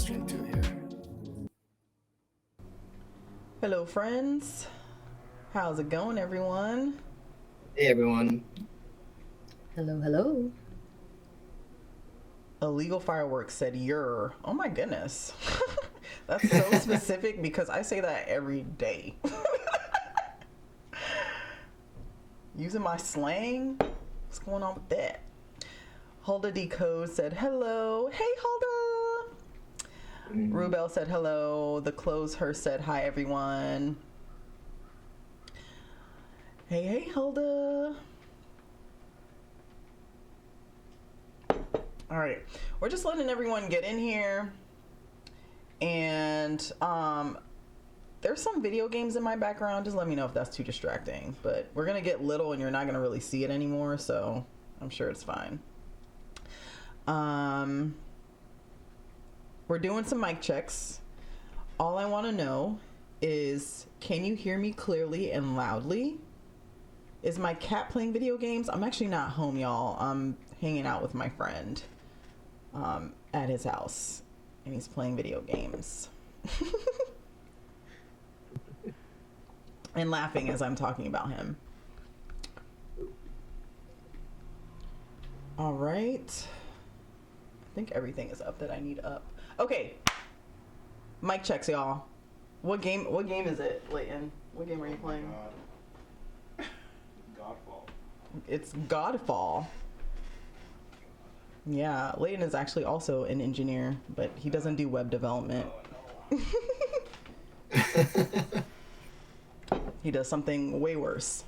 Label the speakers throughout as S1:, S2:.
S1: straight to here.
S2: Hello, friends. How's it going, everyone?
S1: Hey everyone.
S3: Hello, hello.
S2: Illegal Fireworks said you're. Oh my goodness. That's so specific because I say that every day. Using my slang? What's going on with that? Hulda Decode said hello. Hey, Hulda. Rubel said hello. The Close Her said hi, everyone. Hey, Hulda. All right, we're just letting everyone get in here, and there's some video games in my background. Just let me know if that's too distracting, but we're gonna get little and you're not gonna really see it anymore, so I'm sure it's fine. We're doing some mic checks. All I want to know is, can you hear me clearly and loudly? Is my cat playing video games? I'm actually not home, y'all. I'm hanging out with my friend at his house, and he's playing video games and laughing as I'm talking about him. All right. I think everything is up that I need up. Okay. Mic checks, y'all. What game is it, Leighton? What game are you playing?
S4: Godfall.
S2: It's Godfall. Yeah, Leighton is actually also an engineer, but he doesn't do web development.
S4: Oh, no.
S2: He does something way worse.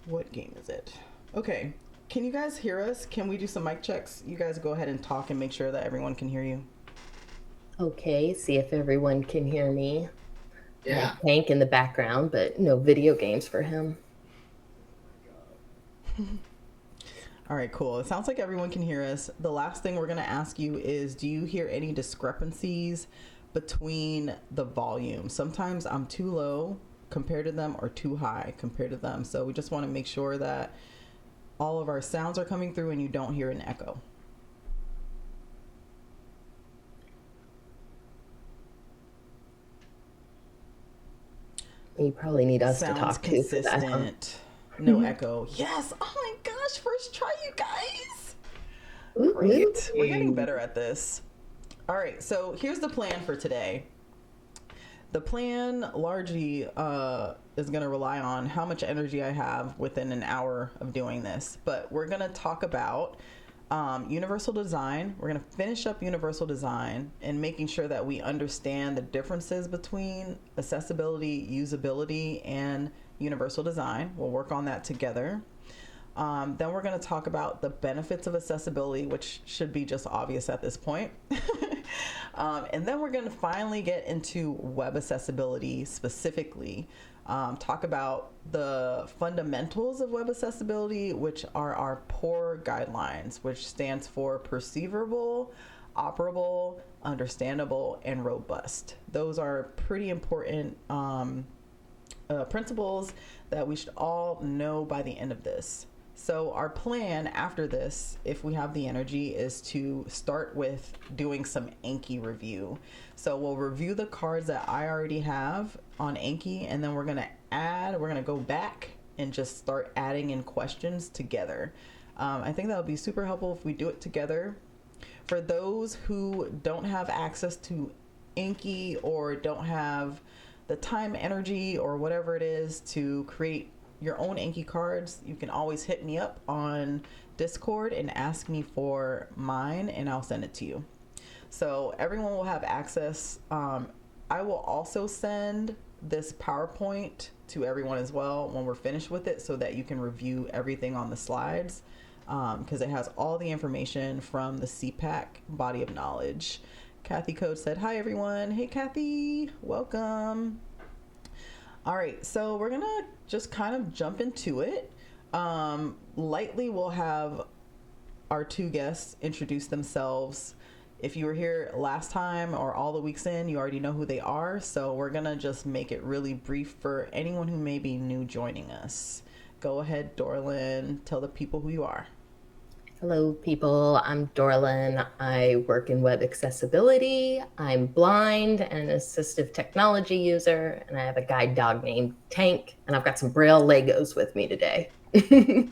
S2: What game is it? Okay. Can you guys hear us? Can we do some mic checks? You guys go ahead and talk and make sure that everyone can hear you.
S3: Okay, see if everyone can hear me.
S1: Yeah.
S3: Hank in the background, but no video games for him.
S2: All right, cool. It sounds like everyone can hear us. The last thing we're going to ask you is, do you hear any discrepancies between the volume? Sometimes I'm too low compared to them or too high compared to them. So we just want to make sure that all of our sounds are coming through and you don't hear an echo.
S3: You probably need us
S2: Sounds
S3: to talk to for that. Huh?
S2: consistent. No echo. Yes. Oh my gosh. First try, you guys. Great. We're getting better at this. All right. So here's the plan for today. The plan largely is going to rely on how much energy I have within an hour of doing this. But we're going to talk about universal design. We're going to finish up universal design and making sure that we understand the differences between accessibility, usability, and universal design. We'll work on that together. Then we're going to talk about the benefits of accessibility, which should be just obvious at this point. And then we're going to finally get into web accessibility specifically. Talk about the fundamentals of web accessibility, which are our POUR guidelines, which stands for perceivable, operable, understandable, and robust. Those are pretty important principles that we should all know by the end of this. So our plan after this, if we have the energy, is to start with doing some Anki review. So we'll review the cards that I already have on Anki, and then we're going to go back and just start adding in questions together. I think that would be super helpful if we do it together. For those who don't have access to Anki or don't have the time, energy, or whatever it is to create your own Anki cards, you can always hit me up on Discord and ask me for mine, and I'll send it to you. So everyone will have access. I will also send this PowerPoint to everyone as well when we're finished with it, so that you can review everything on the slides, because it has all the information from the CPACC body of knowledge. Kathy Code said, hi everyone. Hey Kathy, welcome. All right, so we're gonna just kind of jump into it. Lightly, we'll have our two guests introduce themselves. If you were here last time or all the weeks in, you already know who they are. So we're gonna just make it really brief for anyone who may be new joining us. Go ahead, Dorlin, tell the people who you are.
S3: Hello, people. I'm Dorlin. I work in web accessibility. I'm blind and an assistive technology user, and I have a guide dog named Tank, and I've got some Braille Legos with me today.
S1: Hey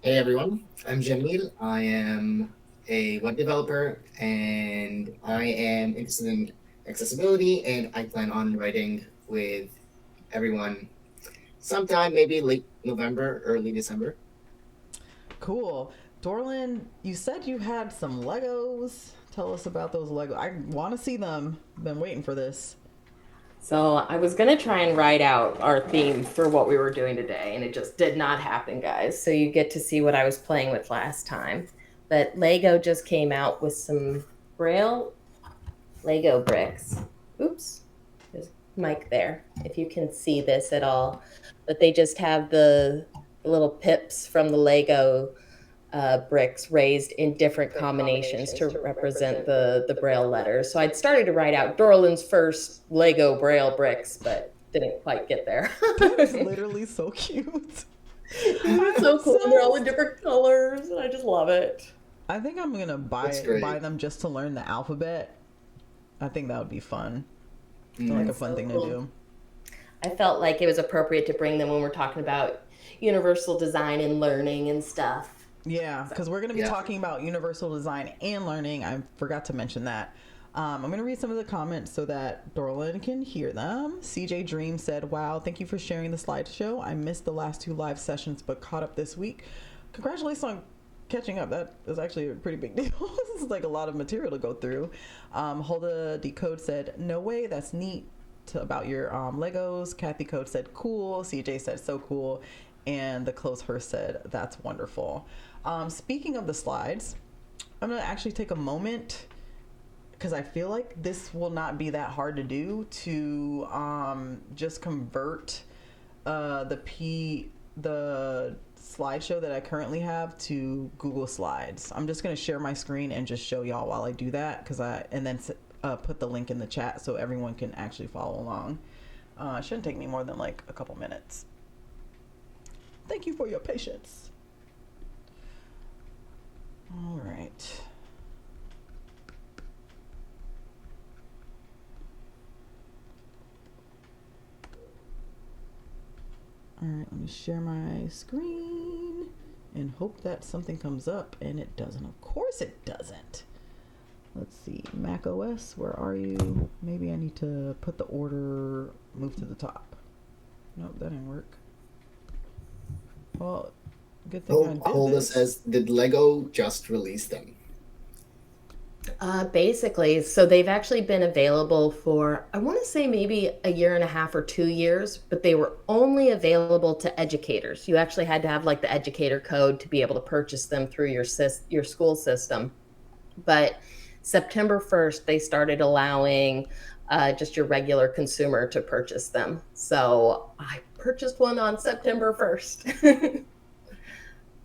S1: everyone, I'm Jamil. I am a web developer and I am interested in accessibility and I plan on writing with everyone sometime maybe late November, early December.
S2: Cool. Dorlin, you said you had some Legos. Tell us about those Legos. I want to see them. Been waiting for this.
S3: So I was going to try and write out our theme for what we were doing today, and it just did not happen, guys. So you get to see what I was playing with last time. But Lego just came out with some Braille Lego bricks. Oops, there's Mike there, if you can see this at all. But they just have the little pips from the Lego bricks raised in different combinations to represent the Braille letters. So I'd started to write out Dorlin's first Lego Braille bricks, but didn't quite get there.
S2: It's literally so cute.
S3: It's so cool. And they're all in different colors, and I just love it.
S2: I think I'm gonna
S1: That's great.
S2: buy them just to learn the alphabet. I think that would be fun. Feel like a fun thing to do.
S3: I felt like it was appropriate to bring them when we're talking about universal design and learning and stuff.
S2: Yeah, because we're going to be
S1: Yeah.
S2: talking about universal design and learning. I forgot to mention that. I'm going to read some of the comments so that Dorlin can hear them. CJ Dream said, wow, thank you for sharing the slideshow. I missed the last 2 live sessions, but caught up this week. Congratulations on catching up. That is actually a pretty big deal. This is like a lot of material to go through. Hulda Decode said, no way, that's neat about your Legos. Kathy Code said, cool. CJ said, so cool. And the Close Her said, that's wonderful. Speaking of the slides, I'm going to actually take a moment because I feel like this will not be that hard to do to just convert the slideshow that I currently have to Google Slides. I'm just going to share my screen and just show y'all while I do that and then put the link in the chat so everyone can actually follow along. It shouldn't take me more than like a couple minutes. Thank you for your patience. All right. All right, let me share my screen and hope that something comes up, and it doesn't. Of course it doesn't. Let's see, Mac OS, where are you? Maybe I need to put the order, move to the top. Nope, that didn't work. Well, good thing I did
S1: Holda
S2: this.
S1: says, did Lego just release them?
S3: Basically, so they've actually been available for, I want to say maybe a year and a half or 2 years, but they were only available to educators. You actually had to have like the educator code to be able to purchase them through your school system. But September 1st, they started allowing just your regular consumer to purchase them. So I purchased one on September 1st.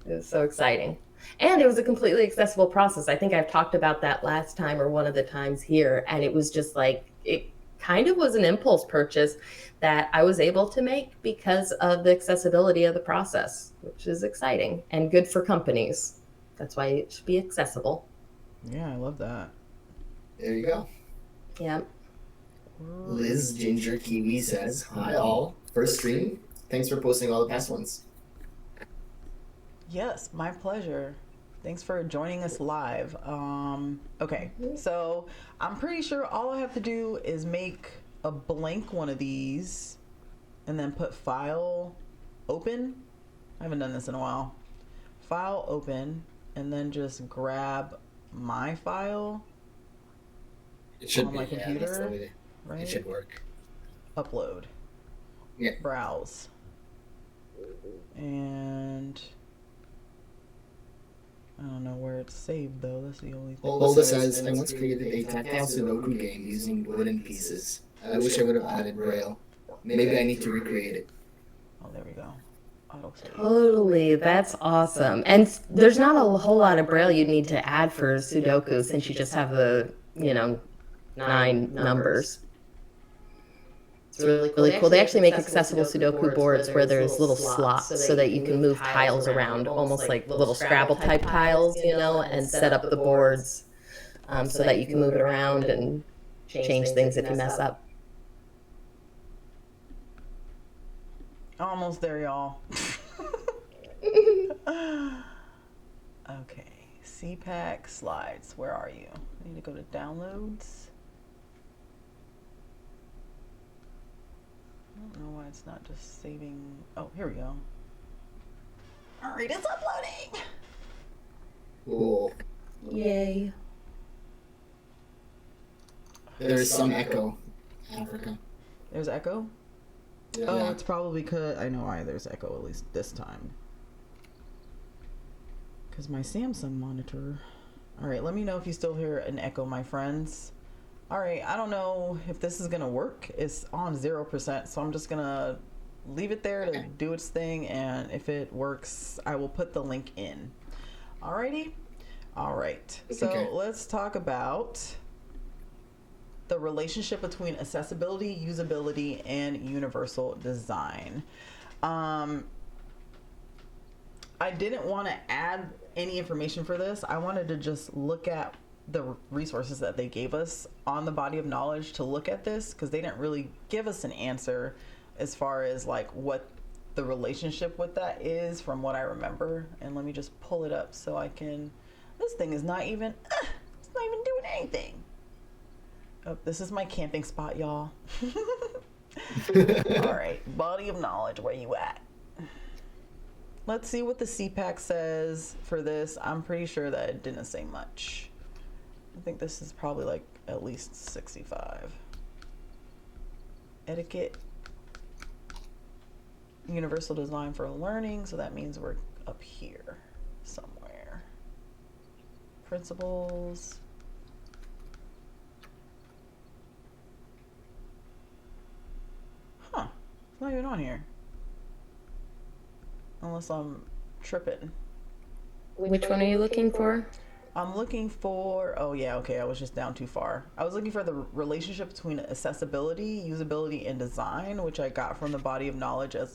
S3: It was so exciting. And it was a completely accessible process. I think I've talked about that last time or one of the times here. And it was just like, it kind of was an impulse purchase that I was able to make because of the accessibility of the process, which is exciting and good for companies. That's why it should be accessible.
S2: Yeah, I love that.
S1: There you go.
S3: Yeah.
S1: Liz Ginger Kiwi says, hi all. First stream. Thanks for posting all the past ones.
S2: Yes, my pleasure. Thanks for joining us live. Okay, so I'm pretty sure all I have to do is make a blank one of these and then put file open. I haven't done this in a while. File open and then just grab my file
S1: It should
S2: on
S1: be,
S2: my
S1: yeah, that's
S2: computer,
S1: the way
S2: right?
S1: it should work.
S2: Upload.
S1: Yeah.
S2: Browse. And I don't know where it's saved though. That's the only thing.
S1: Holda says, I once created a tactile Sudoku game using wooden pieces. I wish I would have added Braille. Maybe I need to recreate it.
S2: Oh, there we go. Autosave.
S3: Totally. That's awesome. And there's not a whole lot of Braille you'd need to add for Sudoku since you just have the, 9 numbers. It's really cool. They actually make accessible Sudoku boards where there's little slots so that you can move tiles around, almost like little Scrabble type tiles, and set up the boards so that you can move it around and change things if you mess up.
S2: Almost there, y'all. Okay, CPACC slides. Where are you? I need to go to downloads. I don't know why it's not just saving. Oh, here we go. All right, it's uploading.
S1: Cool.
S3: Yay.
S1: There's some echo, Africa.
S2: There's echo?
S1: Yeah.
S2: Oh, it's probably because I know why there's echo, at least this time. Because my Samsung monitor. All right, let me know if you still hear an echo, my friends. All right, I don't know if this is gonna work. It's on 0%, so I'm just gonna leave it there to do its thing, and if it works, I will put the link in. Alrighty? All right, so let's talk about the relationship between accessibility, usability, and universal design. I didn't want to add any information for this. I wanted to just look at the resources that they gave us on the body of knowledge to look at this, because they didn't really give us an answer as far as like what the relationship with that is from what I remember. And let me just pull it up so I can. This thing is not even it's not even doing anything. Oh, this is my camping spot, y'all. All right, body of knowledge, where you at? Let's see what the CPACC says for this. I'm pretty sure that it didn't say much. I think this is probably like at least 65. Etiquette. Universal design for learning. So that means we're up here somewhere. Principles. Huh. It's not even on here. Unless I'm tripping.
S3: Which one are you looking for?
S2: I'm looking for, oh yeah, okay, I was just down too far. I was looking for the relationship between accessibility, usability, and design, which I got from the body of knowledge as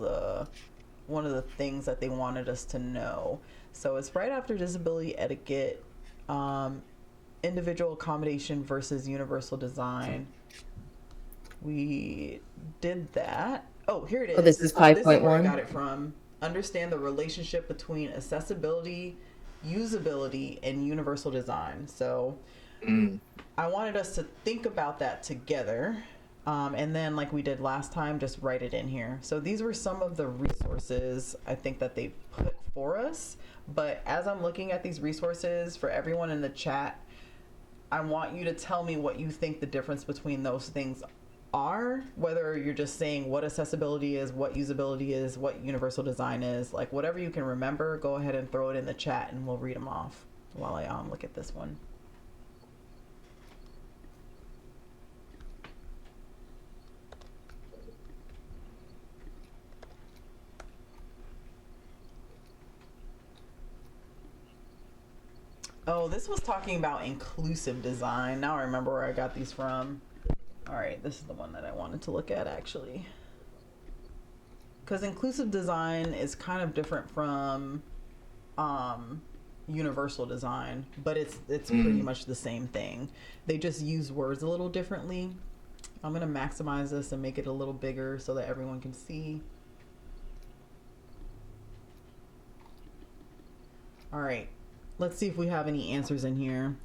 S2: one of the things that they wanted us to know. So it's right after disability etiquette, individual accommodation versus universal design. We did that. Oh, here it is.
S3: Oh, this is 5.1. This is where
S2: I got it from. Understand the relationship between accessibility, usability, and universal design. So I wanted us to think about that together, and then like we did last time, just write it in here. So these were some of the resources I think that they put for us. But as I'm looking at these resources, for everyone in the chat, I want you to tell me what you think the difference between those things are, whether you're just saying what accessibility is, what usability is, what universal design is, like whatever you can remember, go ahead and throw it in the chat and we'll read them off while I look at this one. Oh, this was talking about inclusive design. Now I remember where I got these from. All right, this is the one that I wanted to look at actually. Because inclusive design is kind of different from universal design, but it's pretty much the same thing. They just use words a little differently. I'm going to maximize this and make it a little bigger so that everyone can see. All right, let's see if we have any answers in here.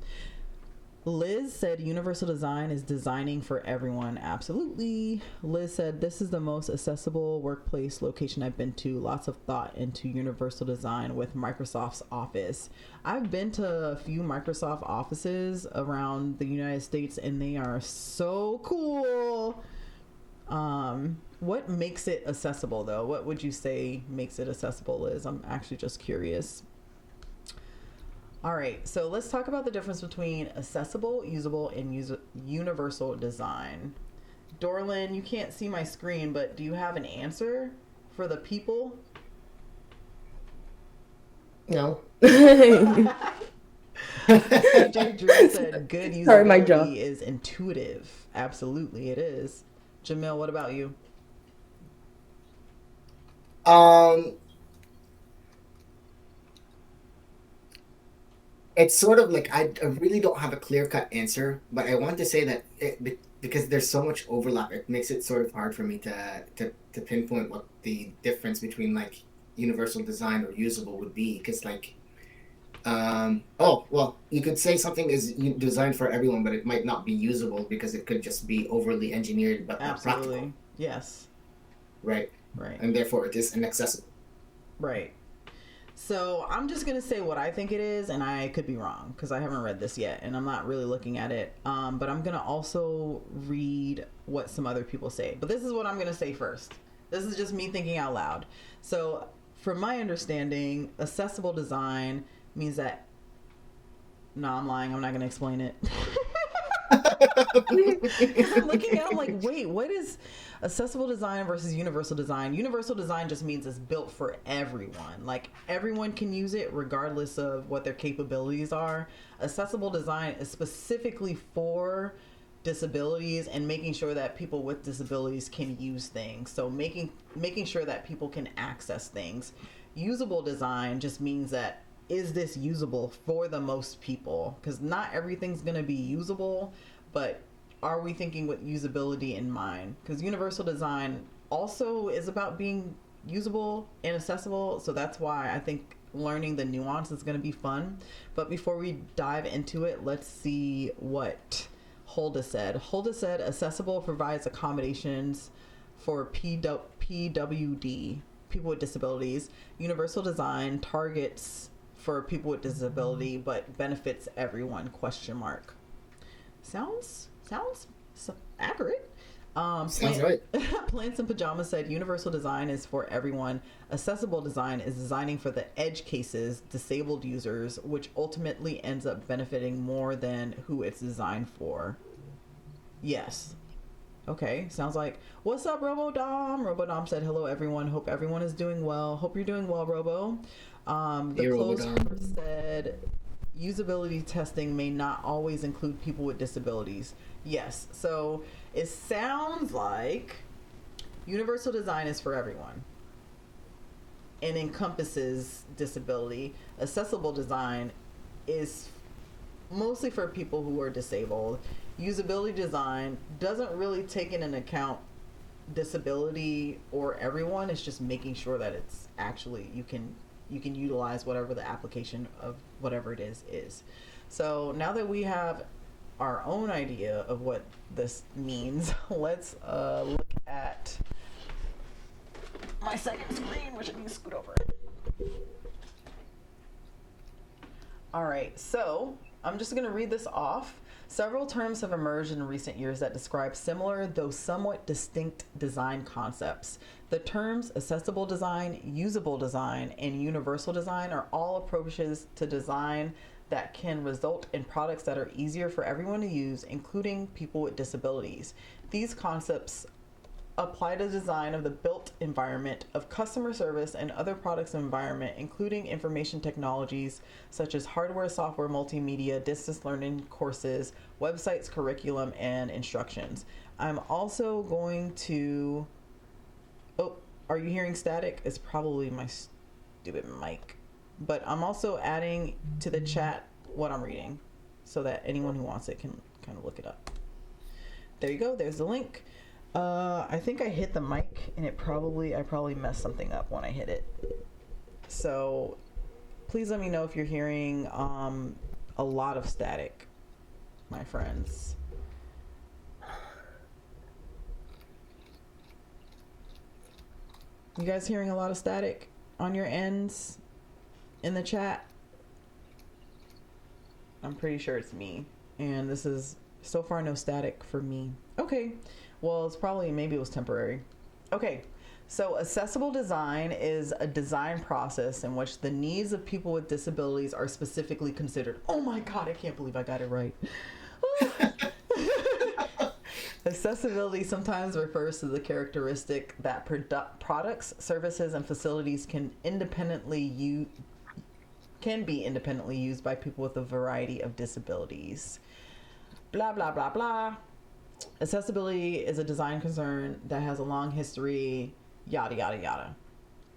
S2: Liz said universal design is designing for everyone. Absolutely. Liz said this is the most accessible workplace location I've been to. Lots of thought into universal design with Microsoft's office. I've been to a few Microsoft offices around the United States and they are so cool. What makes it accessible though? What would you say makes it accessible, Liz? I'm actually just curious. All right, so let's talk about the difference between accessible, usable, and universal design. Dorlin, you can't see my screen, but do you have an answer for the people?
S3: No.
S2: DJ Drew said good usability
S3: Sorry, my jaw.
S2: is intuitive. Absolutely, it is. Jamil, what about you?
S1: Um, it's sort of like I really don't have a clear cut answer, but I want to say that because there's so much overlap, it makes it sort of hard for me to pinpoint what the difference between like universal design or usable would be. Because like, oh well, you could say something is designed for everyone, but it might not be usable because it could just be overly engineered but not
S2: Absolutely.
S1: practical,
S2: Yes.
S1: right?
S2: Right.
S1: And therefore it is inaccessible.
S2: Right. So I'm just gonna say what I think it is, and I could be wrong because I haven't read this yet, and I'm not really looking at it. But I'm gonna also read what some other people say. But this is what I'm gonna say first. This is just me thinking out loud. So, from my understanding, accessible design means that. No, I'm lying. I'm not gonna explain it. Because I'm looking at it, I'm like, wait, what is accessible design versus universal design? Universal design just means it's built for everyone. Like, everyone can use it regardless of what their capabilities are. Accessible design is specifically for disabilities and making sure that people with disabilities can use things. So making sure that people can access things. Usable design just means that is this usable for the most people? Because not everything's going to be usable, but are we thinking with usability in mind? Because universal design also is about being usable and accessible. So that's why I think learning the nuance is going to be fun. But before we dive into it, let's see what Holda said. Holda said accessible provides accommodations for PWD, people with disabilities. Universal design targets for people with disability but benefits everyone, question mark. Sounds accurate.
S1: Sounds right.
S2: Plants and Pajamas said universal design is for everyone. Accessible design is designing for the edge cases, disabled users, which ultimately ends up benefiting more than who it's designed for. Yes. Okay, sounds like, what's up, Robodom? Robodom said, hello, everyone. Hope everyone is doing well. Hope you're doing well, Robo. The
S1: Here,
S2: close
S1: Robodom.
S2: said, usability testing may not always include people with disabilities. Yes, so it sounds like universal design is for everyone and encompasses disability. Accessible design is mostly for people who are disabled. Usability design doesn't really take into account disability or everyone. It's just making sure that it's actually you can utilize whatever the application of whatever it is. So now that we have our own idea of what this means, let's look at my second screen, which I need to scoot over. All right, so I'm just going to read this off. Several terms have emerged in recent years that describe similar, though somewhat distinct, design concepts. The terms accessible design, usable design, and universal design are all approaches to design that can result in products that are easier for everyone to use, including people with disabilities. These concepts apply to design of the built environment of customer service and other products environment, including information technologies such as hardware, software, multimedia, distance learning courses, websites, curriculum, and instructions. I'm also going to, oh, are you hearing static? It's probably my stupid mic. But I'm also adding to the chat what I'm reading so that anyone who wants it can kind of look it up. There you go. There's the link. I think I hit the mic and I probably messed something up when I hit it. So please let me know if you're hearing a lot of static, my friends. You guys hearing a lot of static on your ends in the chat? I'm pretty sure it's me. And this is so far no static for me. Okay. Well, it's probably, maybe it was temporary. Okay, so accessible design is a design process in which the needs of people with disabilities are specifically considered. Oh my God, I can't believe I got it right. Accessibility sometimes refers to the characteristic that products, services, and facilities can be independently used by people with a variety of disabilities. Blah, blah, blah, blah. Accessibility is a design concern that has a long history, yada, yada, yada.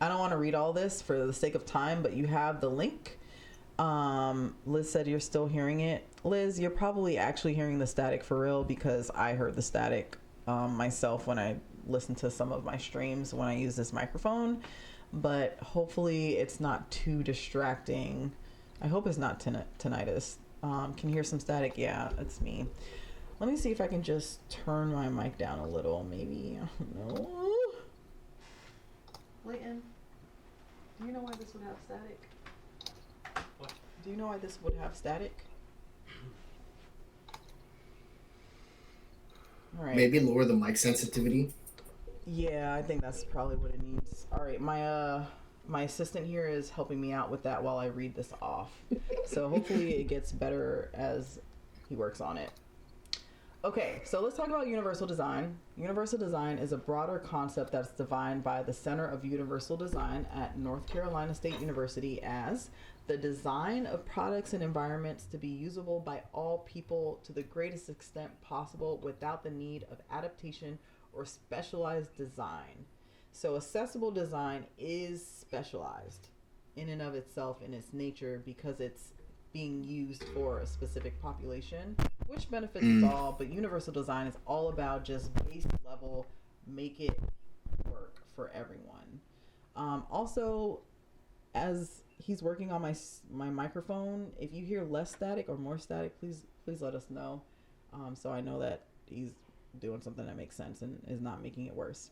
S2: I don't want to read all this for the sake of time, but you have the link. Liz said you're still hearing it. Liz, you're probably actually hearing the static for real because I heard the static myself when I listened to some of my streams when I use this microphone. But hopefully it's not too distracting. I hope it's not tinnitus. Can you hear some static? Yeah, it's me. Let me see if I can just turn my mic down a little. Maybe. I don't know. Layton, do you know why this would have static?
S4: What?
S2: Do you know why this would have static? All right.
S1: Maybe lower the mic sensitivity.
S2: Yeah, I think that's probably what it needs. All right, my assistant here is helping me out with that while I read this off. So hopefully it gets better as he works on it. Okay, so let's talk about universal design. Universal design is a broader concept that's defined by the Center of Universal Design at North Carolina State University as the design of products and environments to be usable by all people to the greatest extent possible without the need of adaptation or specialized design. So accessible design is specialized in and of itself in its nature because it's being used for a specific population, which benefits us all. But universal design is all about just base level, make it work for everyone. Also, as he's working on my microphone, if you hear less static or more static, please let us know, so I know that he's doing something that makes sense and is not making it worse.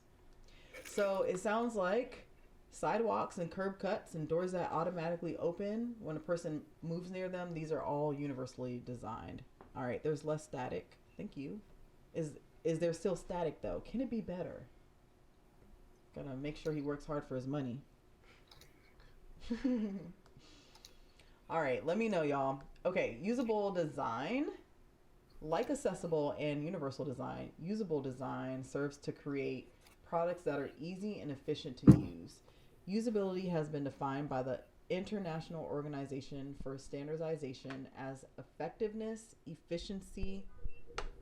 S2: So it sounds like sidewalks and curb cuts and doors that automatically open when a person moves near them, these are all universally designed. All right, there's less static. Thank you. Is there still static though? Can it be better? Gotta make sure he works hard for his money. All right, let me know, y'all. Okay, usable design. Like accessible and universal design, usable design serves to create products that are easy and efficient to use. Usability has been defined by the International Organization for Standardization as effectiveness, efficiency.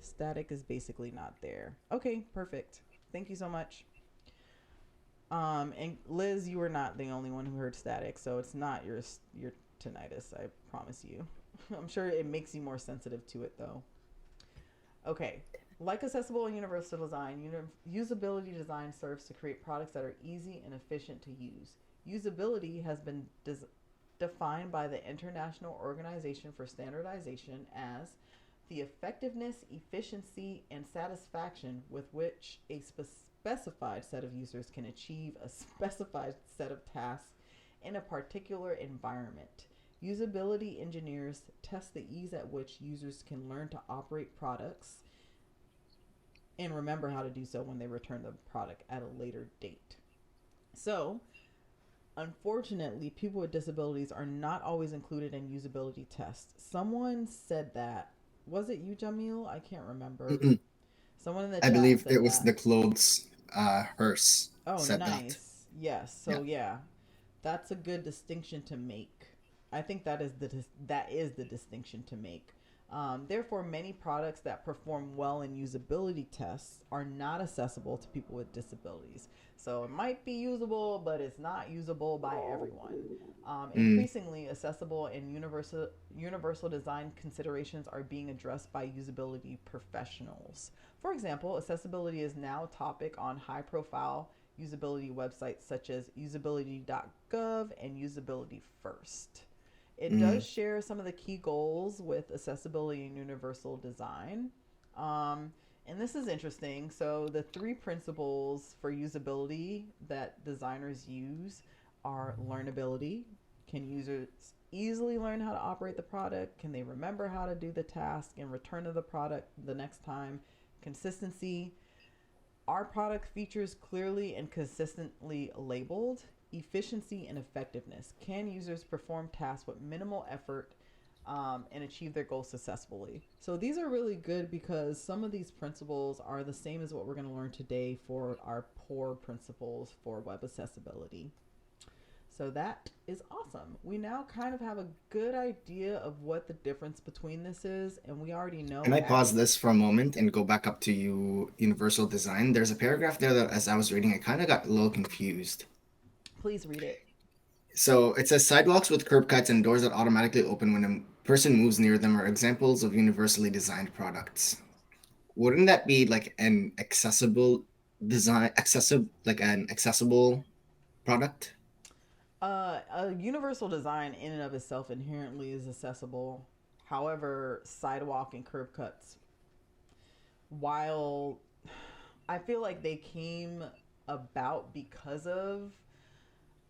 S2: Static is basically not there. Okay, perfect. Thank you so much. And Liz, you were not the only one who heard static, so it's not your tinnitus. I promise you. I'm sure it makes you more sensitive to it, though. Okay. Like accessible and universal design, usability design serves to create products that are easy and efficient to use. Usability has been defined by the International Organization for Standardization as the effectiveness, efficiency, and satisfaction with which a specified set of users can achieve a specified set of tasks in a particular environment. Usability engineers test the ease at which users can learn to operate products and remember how to do so when they return the product at a later date. So, unfortunately, people with disabilities are not always included in usability tests. Someone said that. Was it you, Jamil? I can't remember.
S1: Mm-mm.
S2: Someone in the
S1: I
S2: chat
S1: believe
S2: said
S1: it was
S2: that.
S1: the clothes hearse
S2: Oh,
S1: said that.
S2: nice. Yes.
S1: Yeah.
S2: So yeah, that's a good distinction to make. I think that is the distinction to make. Therefore, many products that perform well in usability tests are not accessible to people with disabilities. So it might be usable, but it's not usable by everyone.
S1: Mm.
S2: Increasingly, accessible and universal design considerations are being addressed by usability professionals. For example, accessibility is now a topic on high-profile usability websites such as usability.gov and Usability First. It
S1: Mm.
S2: does share some of the key goals with accessibility and universal design. And this is interesting. So, the three principles for usability that designers use are learnability. Can users easily learn how to operate the product? Can they remember how to do the task and return to the product the next time? Consistency. Our product features clearly and consistently labeled. Efficiency and effectiveness. Can users perform tasks with minimal effort and achieve their goals successfully? So these are really good because some of these principles are the same as what we're going to learn today for our core principles for web accessibility. So that is awesome. We now kind of have a good idea of what the difference between this is, and we already
S1: Can
S2: know
S1: I pause
S2: actually.
S1: this for a moment and go back up to you, universal design? There's a paragraph there that, as I was reading, I kind of got a little confused.
S2: Please read it.
S1: So it says sidewalks with curb cuts and doors that automatically open when a person moves near them are examples of universally designed products. Wouldn't that be like an accessible design, accessible, like an accessible product?
S2: A universal design in and of itself inherently is accessible. However, sidewalk and curb cuts, while I feel like they came about because of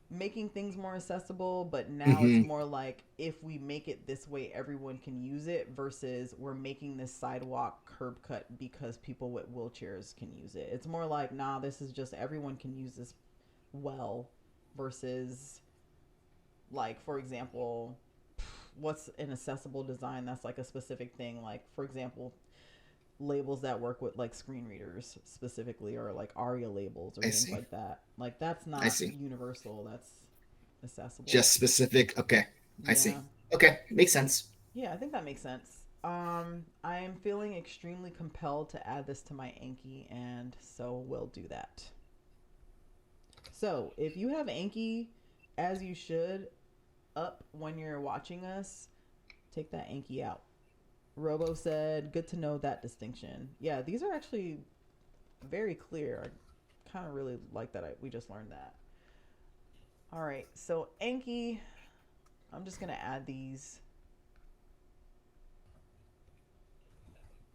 S2: making things more accessible, but now it's
S1: Mm-hmm.
S2: more like if we make it this way, everyone can use it versus we're making this sidewalk curb cut because people with wheelchairs can use it. It's more like, nah, this is just everyone can use this well versus, like, for example, what's an accessible design that's like a specific thing. Like, for example, labels that work with like screen readers specifically, or like ARIA labels or
S1: I
S2: things
S1: see.
S2: like that. Like, that's
S1: I
S2: not
S1: see.
S2: universal, that's accessible.
S1: Just specific. Okay. I see.
S2: Yeah.
S1: Okay. Makes sense.
S2: Yeah, I think that makes sense. I am feeling extremely compelled to add this to my Anki, and so we'll do that. So, if you have Anki, as you should, up when you're watching us, take that Anki out. Robo said, good to know that distinction. Yeah, these are actually very clear. I kind of really like that we just learned that. All right, so Anki, I'm just going to add these.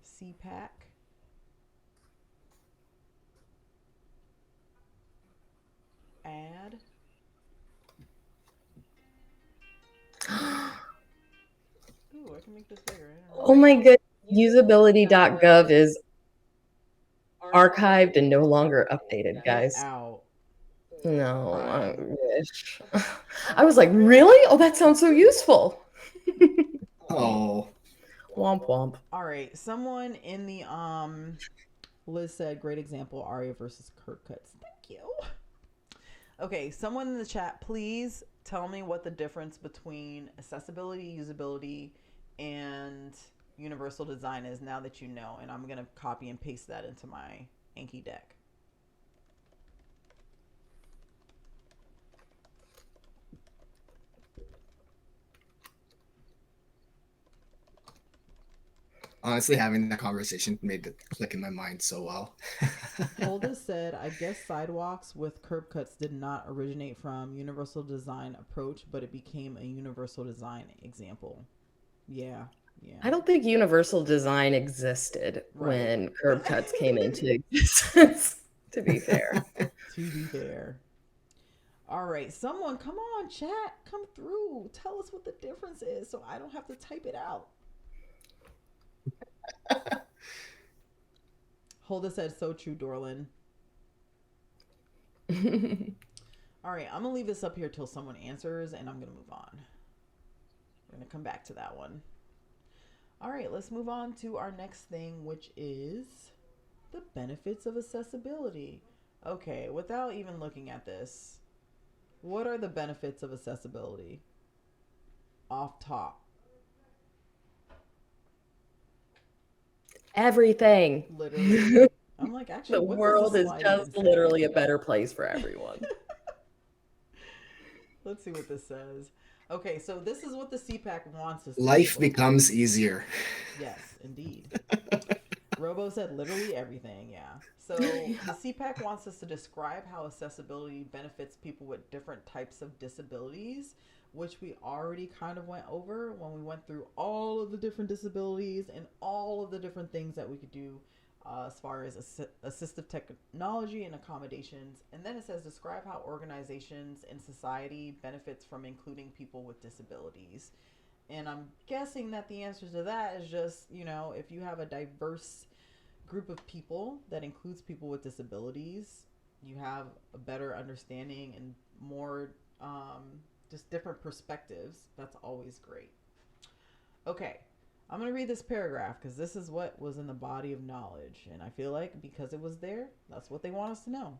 S2: CPAC, add. Ooh, I can make this bigger. I didn't
S3: Oh
S2: realize
S3: my
S2: that.
S3: goodness. Usability.gov is archived and no longer updated,
S2: Get
S3: guys.
S2: out.
S3: No, I
S2: Fine.
S3: wish. I was like, really? Oh, that sounds so useful.
S1: Oh,
S3: Womp womp.
S2: All right. Someone in the Liz said, great example, Aria versus curb cuts. Thank you. Okay, someone in the chat, please tell me what the difference between accessibility, usability, and universal design is now that you know, and I'm gonna copy and paste that into my Anki deck.
S1: honestly, having that conversation made it click in my mind so well.
S2: Holda said, I guess sidewalks with curb cuts did not originate from universal design approach, but it became a universal design example. Yeah, yeah.
S3: I don't think universal design existed
S2: Right.
S3: when curb cuts came into existence, to be fair.
S2: To be fair. All right, someone, come on, chat, come through. Tell us what the difference is so I don't have to type it out. Holda said, so true, Dorlin. All right, I'm going to leave this up here till someone answers, and I'm going to move on. We're going to come back to that one. All right, let's move on to our next thing, which is the benefits of accessibility. Okay, without even looking at this, what are the benefits of accessibility? Off top.
S3: Everything.
S2: Literally. I'm like, actually,
S3: The
S2: what does this
S3: world is
S2: slide even
S3: just
S2: say?
S3: literally a better place for everyone.
S2: Let's see what this says. Okay, so this is what the CPAC wants us to be
S1: Life
S2: able to do.
S1: becomes easier.
S2: Yes, indeed. Robo said literally everything, yeah. So the CPAC wants us to describe how accessibility benefits people with different types of disabilities, which we already kind of went over when we went through all of the different disabilities and all of the different things that we could do as far as assistive technology and accommodations. And then it says describe how organizations and society benefits from including people with disabilities. And I'm guessing that the answer to that is just, if you have a diverse group of people that includes people with disabilities, you have a better understanding and more just different perspectives. That's always great. Okay, I'm going to read this paragraph because this is what was in the body of knowledge. And I feel like because it was there, that's what they want us to know.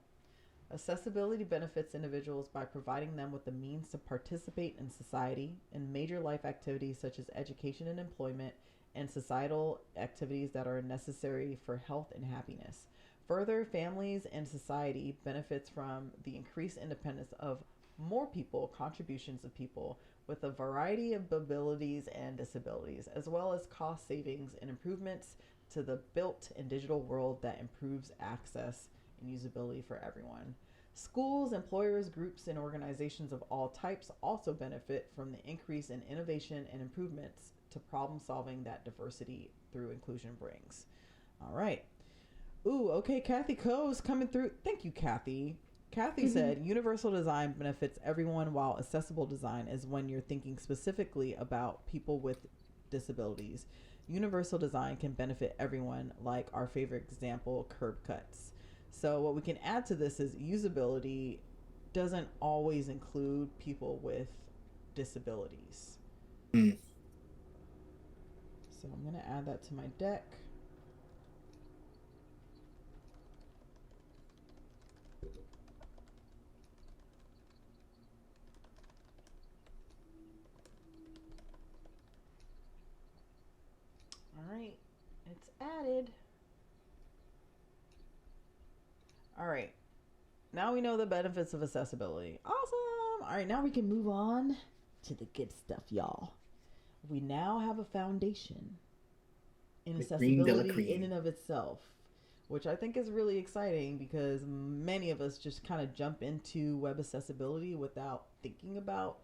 S2: Accessibility benefits individuals by providing them with the means to participate in society in major life activities such as education and employment and societal activities that are necessary for health and happiness. Further, families and society benefits from the increased independence of more people, contributions of people with a variety of abilities and disabilities, as well as cost savings and improvements to the built and digital world that improves access and usability for everyone. Schools, employers, groups, and organizations of all types also benefit from the increase in innovation and improvements to problem solving that diversity through inclusion brings. All right. Ooh, okay. Kathy Coe's coming through. Thank you, Kathy. Kathy said universal design benefits everyone, while accessible design is when you're thinking specifically about people with disabilities. Universal design can benefit everyone, like our favorite example, curb cuts. So, what we can add to this is usability doesn't always include people with disabilities.
S1: Mm.
S2: So, I'm going to add that to my deck. All right, it's added. All right, now we know the benefits of accessibility. Awesome. All right, now we can move on to the good stuff, y'all. We now have a foundation in
S1: The cream de la
S2: accessibility in
S1: cream.
S2: and of itself, which I think is really exciting because many of us just kind of jump into web accessibility without thinking about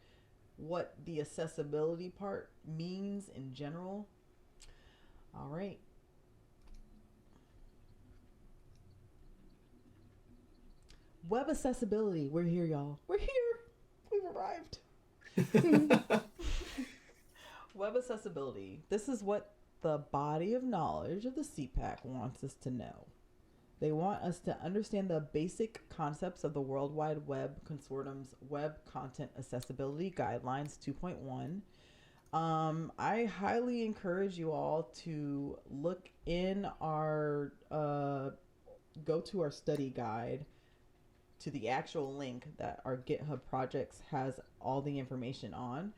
S2: what the accessibility part means in general. All right. Web accessibility. We're here, y'all. We're here. We've arrived. Web accessibility. This is what the body of knowledge of the CPAC wants us to know. They want us to understand the basic concepts of the World Wide Web Consortium's Web Content Accessibility Guidelines 2.1. I highly encourage you all to look in our, go to our study guide to the actual link that our GitHub projects has all the information on.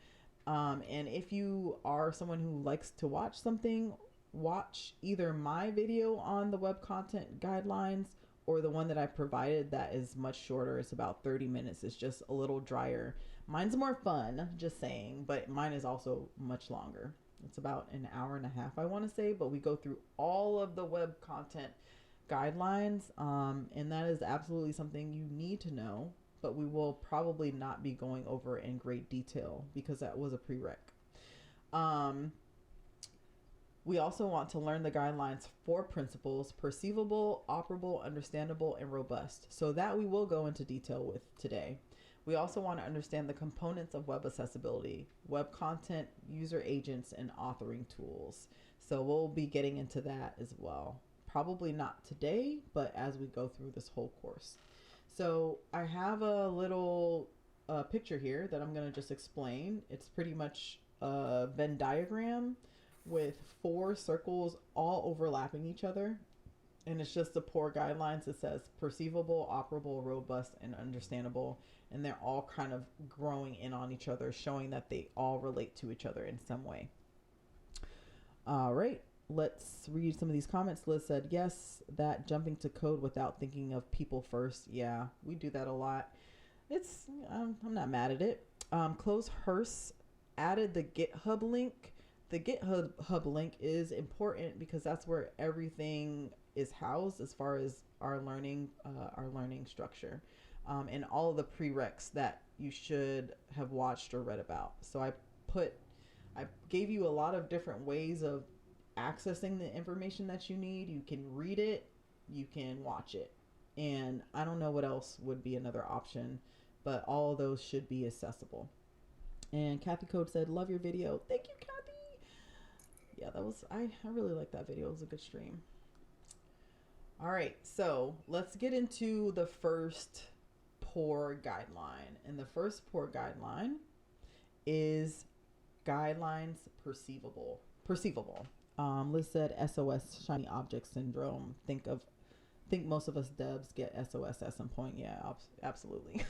S2: And if you are someone who likes to watch something, watch either my video on the web content guidelines or the one that I provided that is much shorter. It's about 30 minutes. It's just a little drier. Mine's more fun, just saying, but mine is also much longer. It's about an hour and a half, I want to say, but we go through all of the web content guidelines, and that is absolutely something you need to know, but we will probably not be going over in great detail because that was a prereq. We also want to learn the guidelines for principles: perceivable, operable, understandable, and robust. So that we will go into detail with today. We also want to understand the components of web accessibility, web content, user agents, and authoring tools. So we'll be getting into that as well. Probably not today, but as we go through this whole course. So I have a little picture here that I'm going to just explain. It's pretty much a Venn diagram with 4 circles all overlapping each other. And it's just the poor guidelines. It says perceivable, operable, robust, and understandable. And they're all kind of growing in on each other, showing that they all relate to each other in some way. All right, let's read some of these comments. Liz said, yes, that jumping to code without thinking of people first. Yeah, we do that a lot. It's, I'm not mad at it. Close Hearst added the GitHub link. The GitHub link is important because that's where everything is housed as far as our learning structure, and all of the prereqs that you should have watched or read about. So I gave you a lot of different ways of accessing the information that you need. You can read it, you can watch it, and I don't know what else would be another option, but all of those should be accessible. And Kathy Code said, love your video. Thank you, Kathy. Yeah, that was, I really like that video. It was a good stream. All right, so let's get into the first poor guideline. And the first poor guideline is guidelines perceivable. Liz said SOS, shiny object syndrome. Think think most of us devs get SOS at some point. Yeah, absolutely.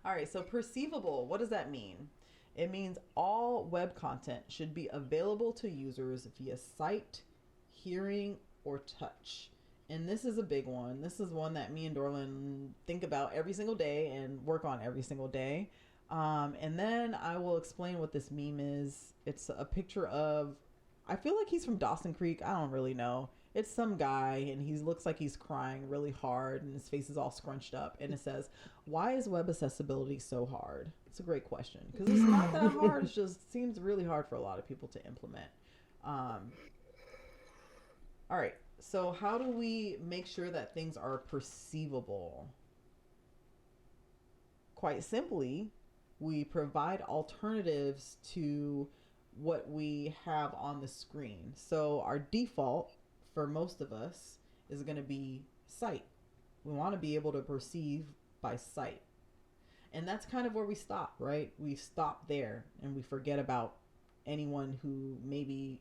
S2: All right, so perceivable, what does that mean? It means all web content should be available to users via sight, hearing, or touch. And this is a big one. This is one that me and Dorlin think about every single day and work on every single day. And then I will explain what this meme is. It's a picture of, I feel like he's from Dawson Creek. I don't really know. It's some guy and he looks like he's crying really hard and his face is all scrunched up. And it says, "Why is web accessibility so hard?" It's a great question because it's not that hard. It just seems really hard for a lot of people to implement. Um, all right. So, how do we make sure that things are perceivable? Quite simply, we provide alternatives to what we have on the screen. So our default for most of us is going to be sight. We want to be able to perceive by sight. And that's kind of where we stop, right? We stop there and we forget about anyone who maybe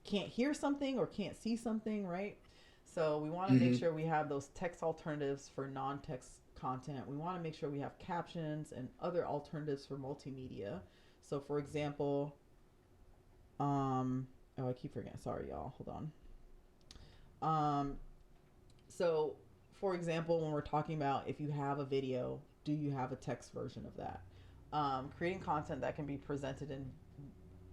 S2: can't hear something or can't see something, right? So we want to make sure we have those text alternatives for non-text content. We want to make sure we have captions and other alternatives for multimedia. So for example, I keep forgetting. Sorry, y'all. Hold on. So for example, when we're talking about if you have a video, do you have a text version of that? Creating content that can be presented in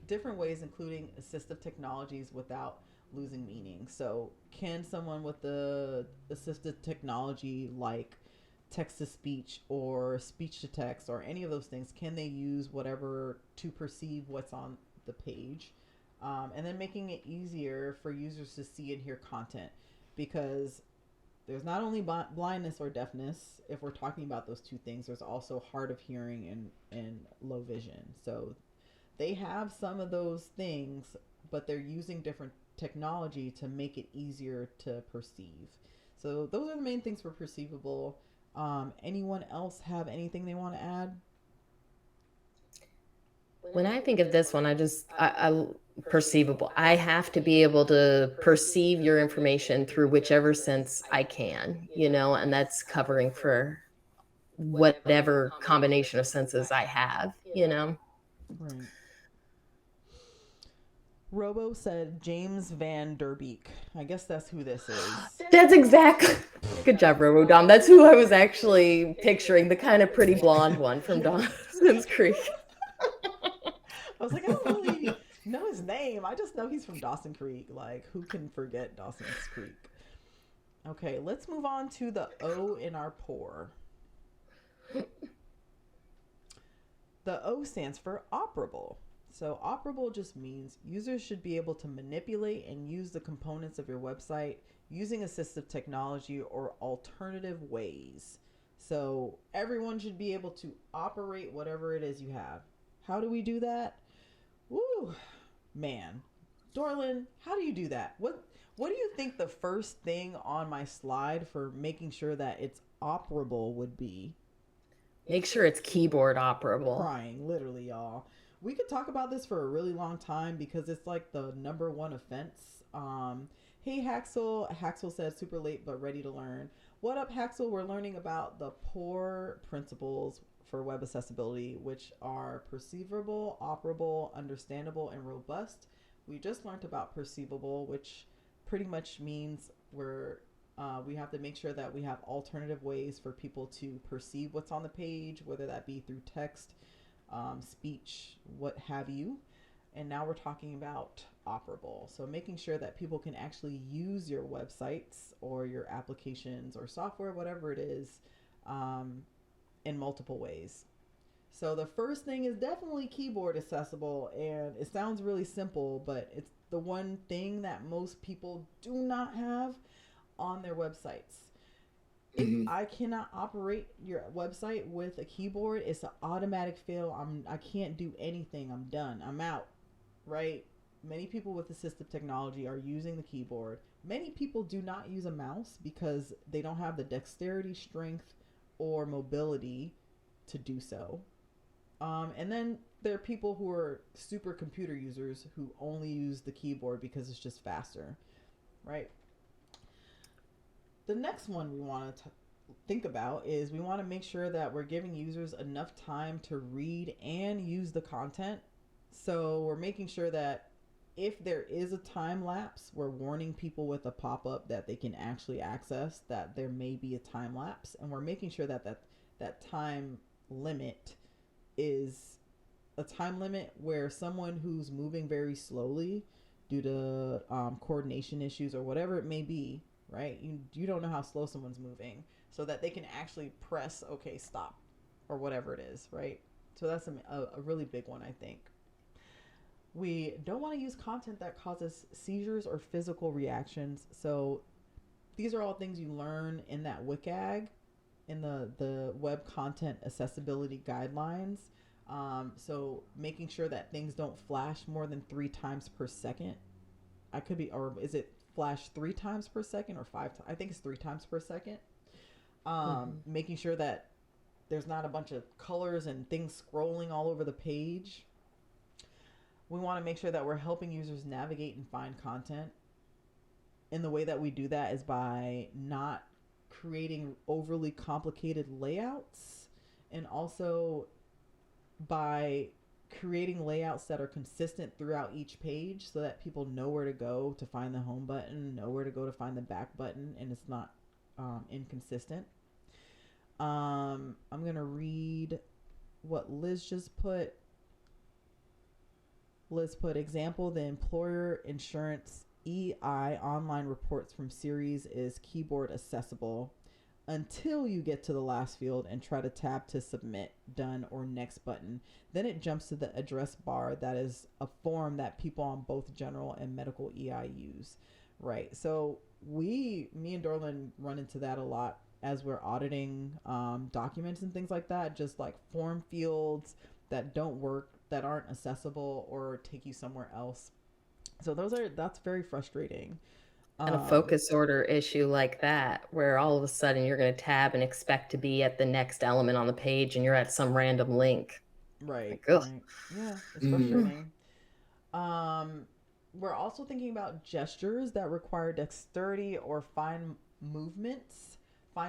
S2: different ways, including assistive technologies without losing meaning. So can someone with the assistive technology like text to speech or speech to text or any of those things, can they use whatever to perceive what's on the page? And then making it easier for users to see and hear content, because there's not only blindness or deafness. If we're talking about those two things, there's also hard of hearing and low vision. So they have some of those things, but they're using different technology to make it easier to perceive. So those are the main things for perceivable. Anyone else have anything they want to add?
S3: When I think of this one, I perceivable. I have to be able to perceive your information through whichever sense I can, and that's covering for whatever combination of senses I have.
S2: Right. Robo said James Van Der Beek. I guess that's who this is.
S3: That's exactly. Good job, Robodom. That's who I was actually picturing, the kind of pretty blonde one from Dawson's Creek.
S2: I was like, I don't really know his name. I just know he's from Dawson Creek. Like, who can forget Dawson's Creek? Okay, let's move on to the O in our pour. The O stands for operable. So operable just means users should be able to manipulate and use the components of your website using assistive technology or alternative ways. So everyone should be able to operate whatever it is you have. How do we do that? Woo, man. Dorlin, how do you do that? What do you think the first thing on my slide for making sure that it's operable would be?
S3: Make sure it's keyboard operable.
S2: Crying, literally, y'all. We could talk about this for a really long time because it's like the number one offense. Hey Haxel. Haxel said super late but ready to learn. What up, Haxel? We're learning about the POUR principles for web accessibility, which are perceivable, operable, understandable, and robust. We just learned about perceivable, which pretty much means we have to make sure that we have alternative ways for people to perceive what's on the page, whether that be through text, speech, what have you. And now we're talking about operable. So making sure that people can actually use your websites or your applications or software, whatever it is, in multiple ways. So the first thing is definitely keyboard accessible, and it sounds really simple, but it's the one thing that most people do not have on their websites. If I cannot operate your website with a keyboard, it's an automatic fail. I can't do anything. I'm done. I'm out. Right? Many people with assistive technology are using the keyboard. Many people do not use a mouse because they don't have the dexterity, strength, or mobility to do so. And then there are people who are super computer users who only use the keyboard because it's just faster, right? The next one we want to think about is we want to make sure that we're giving users enough time to read and use the content. So we're making sure that if there is a time lapse, we're warning people with a pop up that they can actually access that there may be a time lapse, and we're making sure that that time limit is a time limit where someone who's moving very slowly due to coordination issues or whatever it may be, right? You don't know how slow someone's moving, so that they can actually press okay stop or whatever it is, right? So that's a really big one, I think. We don't want to use content that causes seizures or physical reactions. So these are all things you learn in that WCAG, in the web content accessibility guidelines. So making sure that things don't flash more than 3 times per second. I could be, or is it flash 3 times per second or I think it's 3 times per second. Making sure that there's not a bunch of colors and things scrolling all over the page. We want to make sure that we're helping users navigate and find content. And the way that we do that is by not creating overly complicated layouts, and also by creating layouts that are consistent throughout each page so that people know where to go to find the home button, know where to go to find the back button, and it's not inconsistent. I'm going to read what Liz just put. Liz put example, the employer insurance EI online reports from series is keyboard accessible until you get to the last field and try to tab to submit, done, or next button. Then it jumps to the address bar that is a form that people on both general and medical EI use. Right. So me and Dorlin run into that a lot as we're auditing documents and things like that, just like form fields that don't work, that aren't accessible, or take you somewhere else. So that's very frustrating.
S3: And a focus order issue like that, where all of a sudden you're going to tab and expect to be at the next element on the page and you're at some random link.
S2: Right,
S3: Like, ugh.
S2: right. Yeah, it's
S1: Mm.
S2: frustrating. Um, we're also thinking about gestures that require dexterity or fine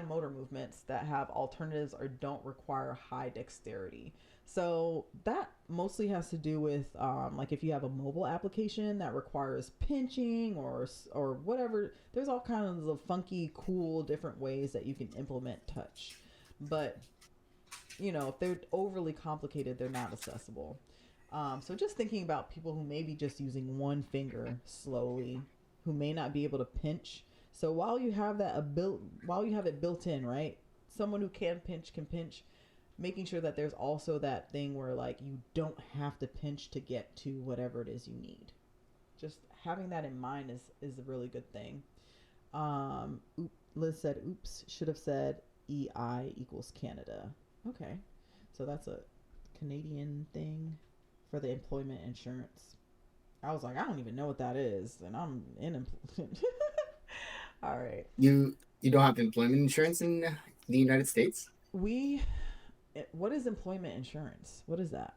S2: motor movements that have alternatives or don't require high dexterity. So that mostly has to do with like if you have a mobile application that requires pinching or whatever. There's all kinds of funky, cool, different ways that you can implement touch. But if they're overly complicated, they're not accessible. So just thinking about people who may be just using one finger slowly, who may not be able to pinch. So while you have while you have it built in, right? Someone who can pinch, making sure that there's also that thing where like you don't have to pinch to get to whatever it is you need. Just having that in mind is a really good thing. Liz said, "Oops, should have said EI equals Canada." Okay, so that's a Canadian thing for the employment insurance. I was like, I don't even know what that is, and I'm in employment. All right,
S1: You don't have employment insurance in the United States?
S2: we. What is employment insurance? What is that?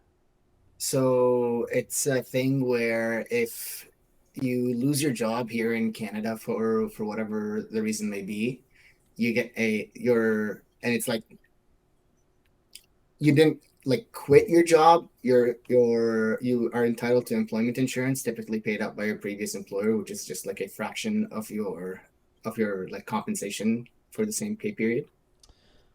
S1: So it's a thing where if you lose your job here in Canada for whatever the reason may be, you get and it's like you didn't like quit your job, you are entitled to employment insurance, typically paid out by your previous employer, which is just like a fraction of your like compensation for the same pay period.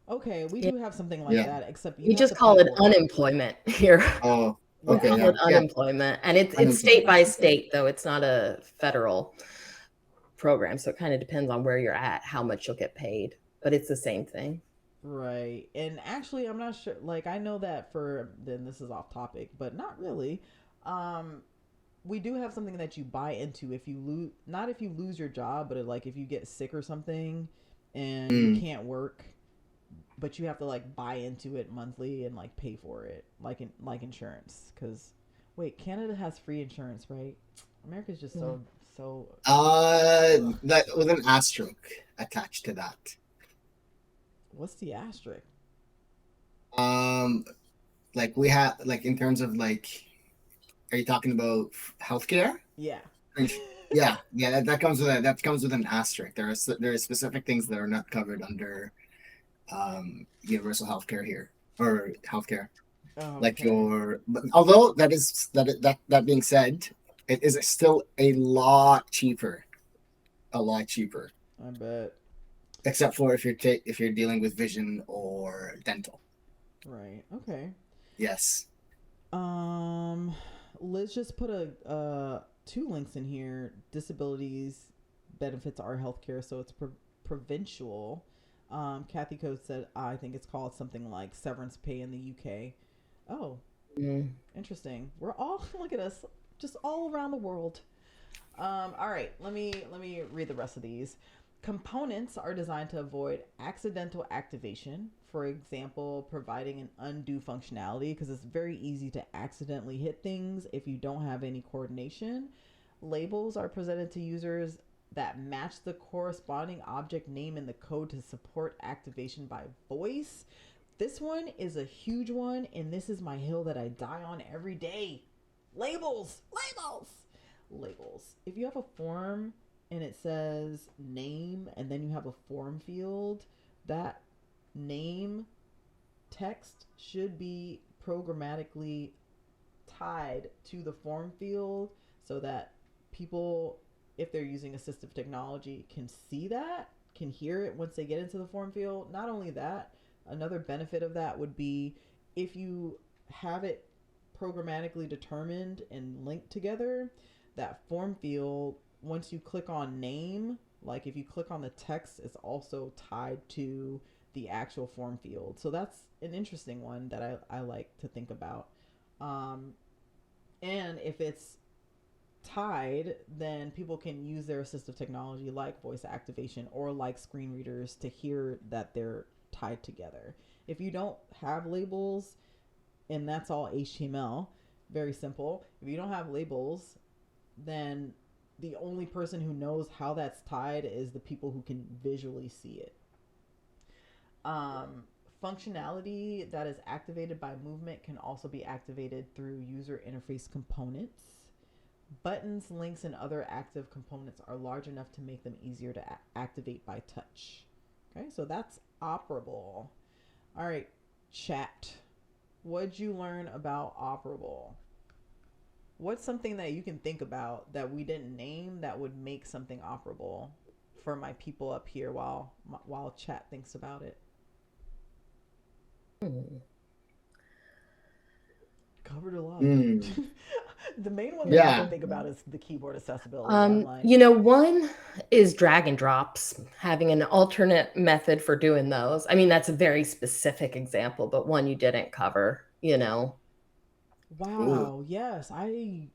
S2: Okay, we
S3: Yeah.
S2: do have something like
S1: Yeah.
S2: that, except you
S3: We
S2: have
S3: just
S2: to
S3: call
S2: pay
S3: it
S2: for it.
S3: unemployment here.
S1: Oh,
S3: We
S2: Yeah.
S1: okay,
S3: call
S1: yeah,
S3: it
S1: yeah,
S3: unemployment. And it's state
S1: unemployment.
S3: by
S1: Okay.
S3: state, though. It's not a federal program. So it kind of depends on where you're at, how much you'll get paid. But it's the same thing.
S2: Right. And actually, I'm not sure. Like, I know that then this is off topic, but not really. Um, we do have something that you buy into if you lose, not if you lose your job, but like if you get sick or something and you
S1: Mm.
S2: can't work, but you have to like buy into it monthly and like pay for it, like insurance. Because, wait, Canada has free insurance, right? America's just
S3: Yeah.
S2: so. Ugh.
S1: That with an asterisk attached to that.
S2: What's the asterisk?
S1: Um, like we have like in terms of like, are you talking about healthcare?
S2: Yeah.
S1: Yeah, that comes with an asterisk. There are specific things that are not covered under universal healthcare here or healthcare. Like
S2: Okay.
S1: your, but although that being said, it is still a lot cheaper,
S2: I bet.
S1: except for if you're dealing with vision or dental.
S2: Right. Okay.
S1: Yes.
S2: Um, let's just put a two links in here. Disabilities benefits our healthcare, so it's provincial. Kathy Code said I think it's called something like severance pay in the UK. Oh,
S3: Mm.
S2: interesting. We're all look at us, just all around the world. All right, let me read the rest of these. Components are designed to avoid accidental activation. For example, providing an undo functionality because it's very easy to accidentally hit things if you don't have any coordination. Labels are presented to users that match the corresponding object name in the code to support activation by voice. This one is a huge one, and this is my hill that I die on every day. Labels! Labels! Labels. If you have a form and it says name and then you have a form field, that name text should be programmatically tied to the form field so that people, if they're using assistive technology, can see that, can hear it once they get into the form field. Not only that, another benefit of that would be if you have it programmatically determined and linked together, that form field, once you click on name, like if you click on the text, it's also tied to the actual form field. So that's an interesting one that I like to think about. Um, and if it's tied, then people can use their assistive technology like voice activation or like screen readers to hear that they're tied together. If you don't have labels and that's all HTML, very simple. If you don't have labels, then the only person who knows how that's tied is the people who can visually see it. Um, Functionality that is activated by movement can also be activated through user interface components. Buttons, links, and other active components are large enough to make them easier to activate by touch. Okay, so that's operable. All right, chat. What'd you learn about operable? What's something that you can think about that we didn't name that would make something operable for my people up here while chat thinks about it?
S3: Hmm.
S2: Covered a lot.
S1: Mm.
S2: The main one that I can
S1: Yeah.
S2: think about is the keyboard accessibility. I'm like,
S3: One is drag and drops, having an alternate method for doing those. I mean, that's a very specific example, but one you didn't cover.
S1: Ooh,
S2: wow, yes, I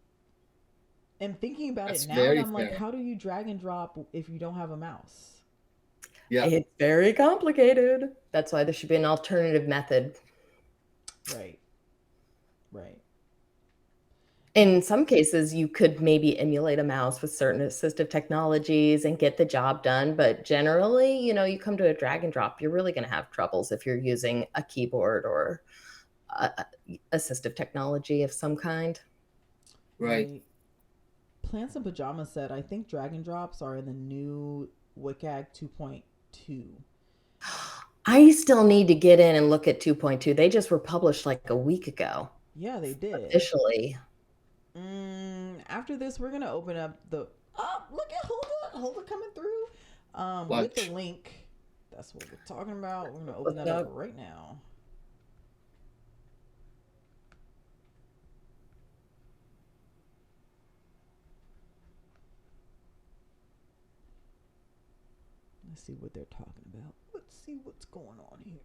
S2: am thinking about it
S1: that's
S2: now, and
S1: very
S2: I'm like,
S1: fair.
S2: how do you drag and drop if you don't have a mouse?
S1: Yeah.
S3: It's very complicated. That's why there should be an alternative method.
S2: Right, right.
S3: In
S2: And
S3: some cases, you could maybe emulate a mouse with certain assistive technologies and get the job done. But generally, you come to a drag and drop, you're really going to have troubles if you're using a keyboard or assistive technology of some kind.
S1: Right.
S2: right. Plants and Pajamas said, I think drag and drops are in the new WCAG 2.2.
S3: I still need to get in and look at 2.2. They just were published like a week ago
S2: Yeah, they did.
S3: officially.
S2: After this, we're gonna open up the. Oh, look at Hulda coming through. With the
S1: Watch.
S2: link. That's what we're talking about. We're gonna open
S3: What's
S2: that up
S3: up?
S2: right now. Let's see what they're talking about. Let's see what's going on here.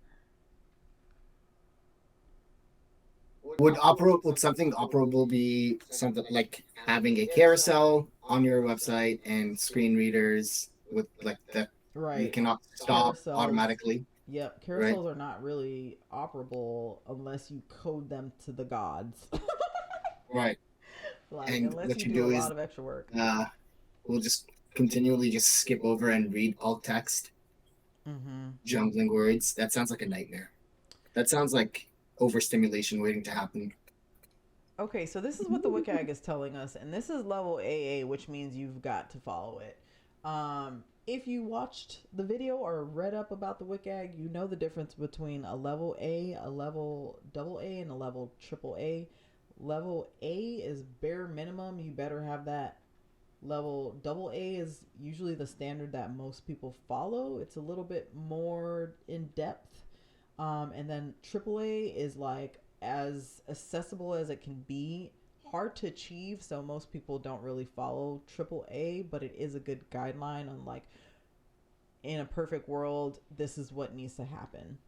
S1: Would something operable be something like having a carousel on your website and screen readers with like that you
S2: Right.
S1: cannot stop
S2: Carousels.
S1: automatically,
S2: Yep.
S1: right?
S2: Carousels are not really operable unless you code them to the gods.
S1: Right.
S2: Like,
S1: And
S2: unless
S1: what
S2: you
S1: you
S2: do a
S1: do
S2: lot
S1: is
S2: of extra work.
S1: uh we'll just continually just skip over and read alt text,
S2: Mm-hmm.
S1: jumbling words. That sounds like a nightmare. That sounds like overstimulation waiting to happen.
S2: Okay, so this is what the WCAG is telling us, and this is level AA, which means you've got to follow it. If you watched the video or read up about the WCAG, you know the difference between a level A, a level double A, and a level triple A. Level A is bare minimum. You better have that. Level double A is usually the standard that most people follow. It's a little bit more in depth. And then AAA is like as accessible as it can be, hard to achieve, so most people don't really follow AAA, but it is a good guideline on like in a perfect world, this is what needs to happen.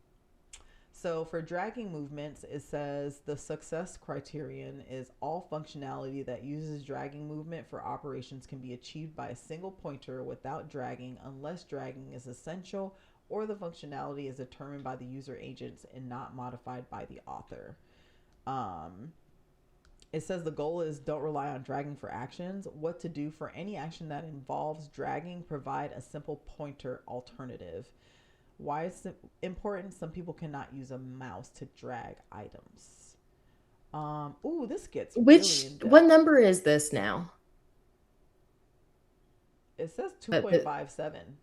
S2: So for dragging movements, it says the success criterion is all functionality that uses dragging movement for operations can be achieved by a single pointer without dragging unless dragging is essential or the functionality is determined by the user agents and not modified by the author. Um, it says the goal is don't rely on dragging for actions. What to do for any action that involves dragging, provide a simple pointer alternative. Why it's important? Some people cannot use a mouse to drag items. Ooh, this gets really in
S3: What
S2: depth.
S3: number is this now?
S2: It says
S3: The
S2: 2.57.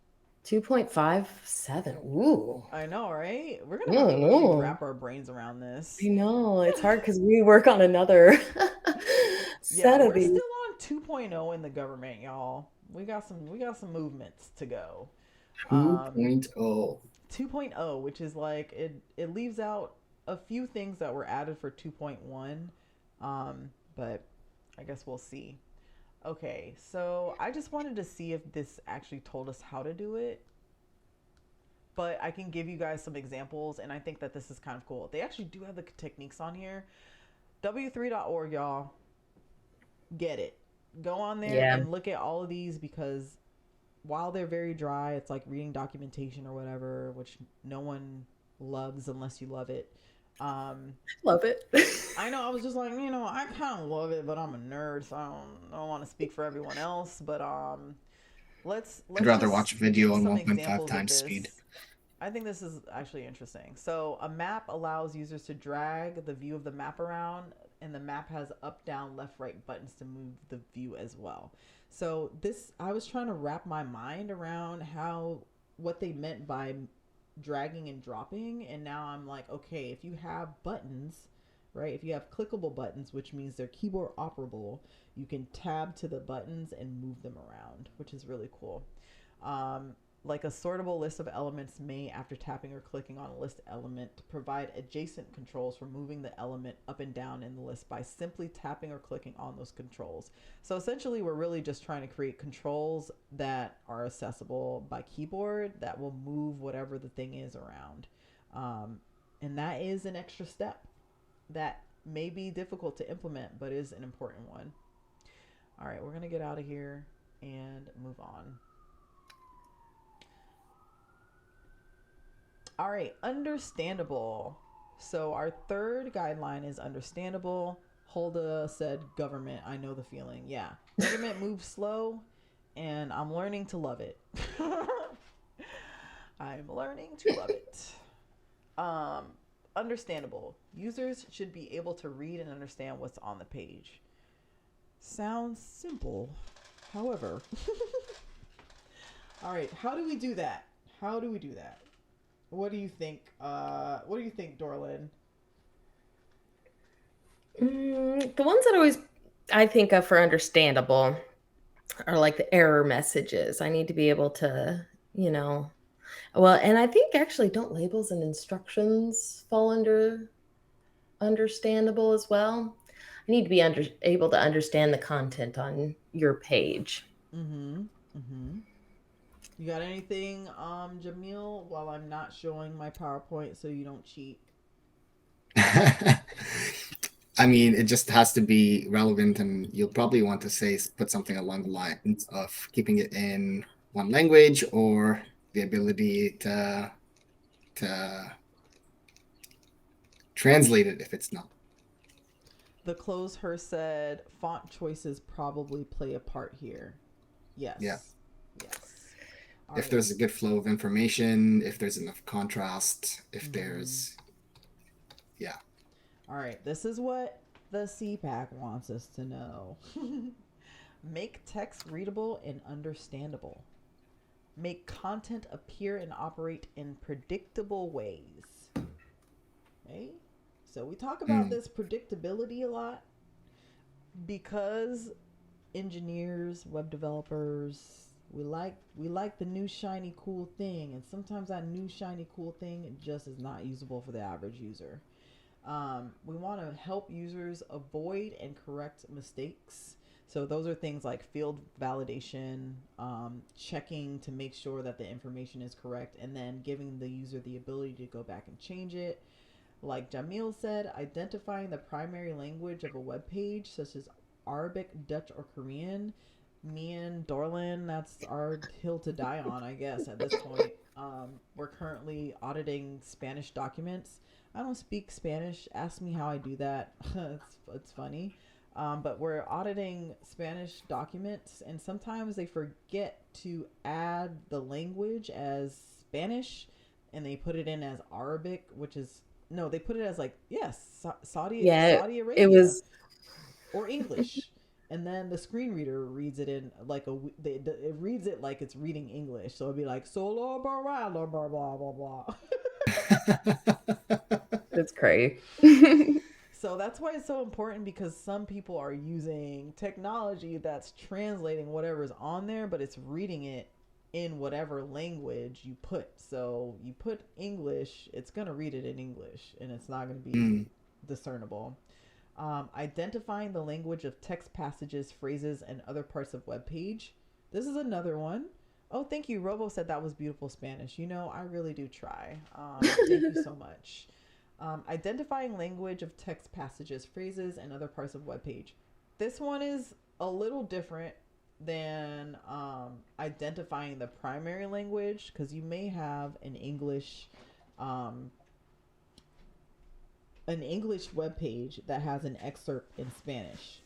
S3: 2.57. Ooh.
S2: I know, right? We're gonna have
S3: Oh
S2: to really
S3: no.
S2: wrap our brains around this.
S3: I know. It's hard because we work on another
S2: Yeah,
S3: set of
S2: we're
S3: these.
S2: still on 2.0 in the government, y'all. We got some movements to go. Um
S1: 2.0.
S2: 2.0, which is like it leaves out a few things that were added for 2.1. But I guess we'll see. Okay, so I just wanted to see if this actually told us how to do it, but I can give you guys some examples, and I think that this is kind of cool. They actually do have the techniques on here. W3.org, y'all. Get it. Go on there
S3: Yeah.
S2: and look at all of these because while they're very dry, it's like reading documentation or whatever, which no one loves unless you love it. Um,
S3: Love it.
S2: I know I was just like, I kind of love it, but I'm a nerd, so I don't want to speak for everyone else. But
S1: I'd
S2: let's
S1: rather
S2: just
S1: watch a video
S2: give
S1: on
S2: some
S1: 1.5
S2: examples of
S1: times speed.
S2: this. I think this is actually interesting. So a map allows users to drag the view of the map around, and the map has up, down, left, right buttons to move the view as well. So this, I was trying to wrap my mind around how what they meant by dragging and dropping, and now I'm like, okay, if you have buttons, right? If you have clickable buttons, which means they're keyboard operable, you can tab to the buttons and move them around, which is really cool. Um, like a sortable list of elements may, after tapping or clicking on a list element, provide adjacent controls for moving the element up and down in the list by simply tapping or clicking on those controls. So essentially, we're really just trying to create controls that are accessible by keyboard that will move whatever the thing is around. Um, and that is an extra step that may be difficult to implement, but is an important one. All right, we're going to get out of here and move on. All right, understandable. So our third guideline is understandable. Hulda said government. I know the feeling. Yeah. Government moves slow and I'm learning to love it. I'm learning to love it. Um Understandable. Users should be able to read and understand what's on the page. Sounds simple. However, all right, how do we do that? How do we do that? What do you think? What do you think, Dorlin?
S3: The ones that always I think of for understandable are like the error messages. I need to be able to, you know, well, and I think actually don't labels and instructions fall under understandable as well. I need to be able to understand the content on your page.
S2: Mm-hmm. Mm-hmm. You got anything, Jamil, while I'm not showing my PowerPoint so you don't cheat?
S1: I mean, it just has to be relevant, and you'll probably want to say put something along the lines of keeping it in one language or the ability to translate it if it's not.
S2: The close her said font choices probably play a part here.
S1: Yeah.
S2: Yes. Yes. All
S1: If
S2: right.
S1: there's a good flow of information, if there's enough contrast, if
S2: Mm-hmm.
S1: there's, yeah.
S2: All right. This is what the CPAC wants us to know. Make text readable and understandable. Make content appear and operate in predictable ways. Okay? So we talk about
S1: Mm.
S2: this predictability a lot because engineers, web developers, we like the new shiny cool thing, and sometimes that new shiny cool thing just is not usable for the average user. We want to help users avoid and correct mistakes. So those are things like field validation, checking to make sure that the information is correct, and then giving the user the ability to go back and change it. Like Jamil said, identifying the primary language of a web page, such as Arabic, Dutch, or Korean. Me and Dorlin, that's our hill to die on, I guess, at this point. We're currently auditing Spanish documents. I don't speak Spanish. Ask me how I do that. It's funny. But we're auditing Spanish documents, and sometimes they forget to add the language as Spanish, and they put it in as Arabic, which is no, they put it as like yes,
S3: Yeah,
S2: Saudi
S3: it
S2: Arabia
S3: was.
S2: or English, and then the screen reader reads it in like it reads it like it's reading English, so it'd be like solo blah blah blah blah blah blah blah.
S3: It's crazy.
S2: So that's why it's so important, because some people are using technology that's translating whatever's on there, but it's reading it in whatever language you put. So you put English, it's going to read it in English, and it's not going to be
S1: Mm.
S2: discernible. Identifying the language of text passages, phrases, and other parts of web page. This is another one. Oh, thank you. Robo said that was beautiful Spanish. You know, I really do try. Thank you so much. Identifying language of text passages, phrases, and other parts of web page. This one is a little different than identifying the primary language, because you may have um, an English web page that has an excerpt in Spanish.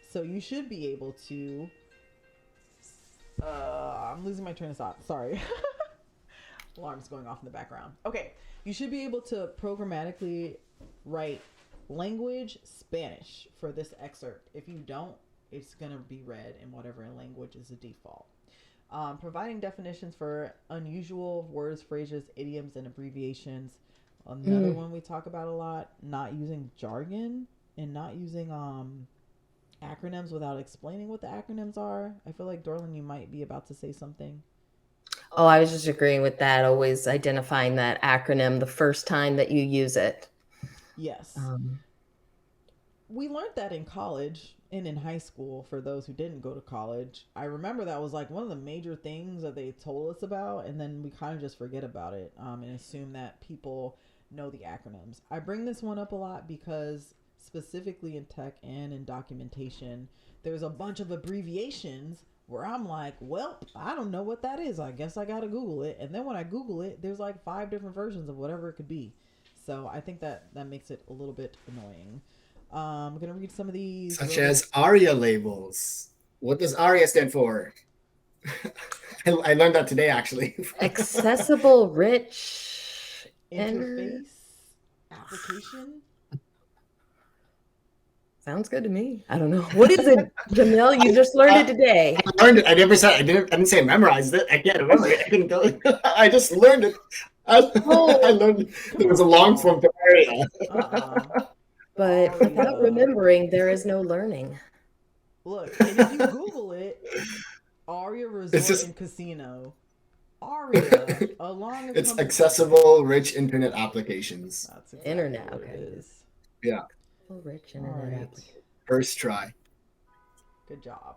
S2: So you should be able to. I'm losing my train of thought. Sorry. Alarms going off in the background. Okay, you should be able to programmatically write language Spanish for this excerpt. If you don't, it's gonna be read in whatever language is the default. Providing definitions for unusual words, phrases, idioms, and abbreviations. Another
S3: Mm.
S2: one we talk about a lot: not using jargon and not using acronyms without explaining what the acronyms are. I feel like Dorlin, you might be about to say something.
S3: Oh, I was just agreeing with that. Always identifying that acronym the first time that you use it.
S2: Yes.
S3: Um,
S2: We learned that in college and in high school for those who didn't go to college. I remember that was like one of the major things that they told us about, and then we kind of just forget about it and assume that people know the acronyms. I bring this one up a lot because, specifically in tech and in documentation, there's a bunch of abbreviations where I'm like, well, I don't know what that is. I guess I gotta Google it. And then when I Google it, there's like 5 different versions of whatever it could be. So I think that makes it a little bit annoying. I'm gonna read some of these.
S1: Such as ARIA labels. What does ARIA stand for? I learned that today, actually.
S3: accessible, rich,
S2: Interface application.
S3: sounds good to me. I don't know. What is it, Jamil? You just learned it today.
S1: I learned it. I never said I didn't say I memorized it. I can't remember it. I couldn't tell you. I just learned it. I
S3: Oh,
S1: learned there
S2: Come
S1: was a
S2: on,
S1: long form
S2: y'all.
S1: to ARIA.
S3: but without
S2: Aria.
S3: remembering, there is no learning.
S2: Look, and if you Google it, Aria
S1: It's
S2: Resort
S1: just
S2: and Casino. Aria, along a
S1: it's
S2: company.
S1: accessible, rich internet applications.
S2: That's exactly
S3: Internet,
S2: what it
S3: okay.
S2: is.
S1: Yeah,
S3: Oh, rich
S2: All
S3: internet
S2: right.
S3: application.
S1: first try.
S2: Good job.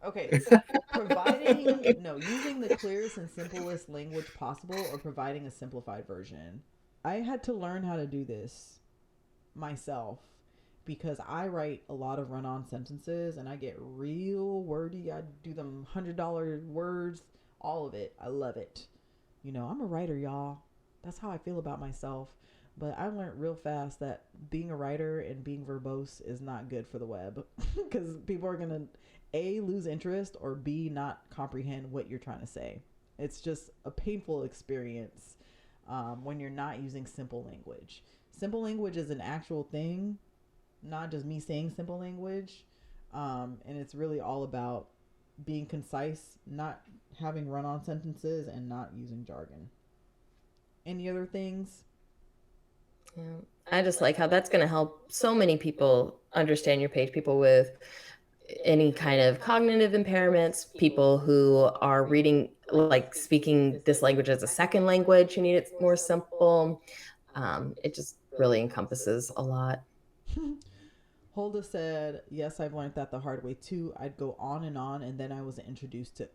S2: Okay. Using the clearest and simplest language possible, or providing a simplified version. I had to learn how to do this myself because I write a lot of run-on sentences and I get real wordy. I do them $100 words, all of it. I love it. You know, I'm a writer, y'all. That's how I feel about myself. But I learned real fast that being a writer and being verbose is not good for the web because people are going to A, lose interest, or B, not comprehend what you're trying to say. It's just a painful experience when you're not using simple language. Simple language is an actual thing, not just me saying simple language. And it's really all about being concise, not having run on sentences, and not using jargon. Any other things?
S3: Yeah. I just like how that's going to help so many people understand your page. People with any kind of cognitive impairments, people who are reading, like speaking this language as a second language, who need it more simple. It just really encompasses a lot.
S2: Holda said, yes, I've learned that the hard way too. I'd go on, and then I was introduced to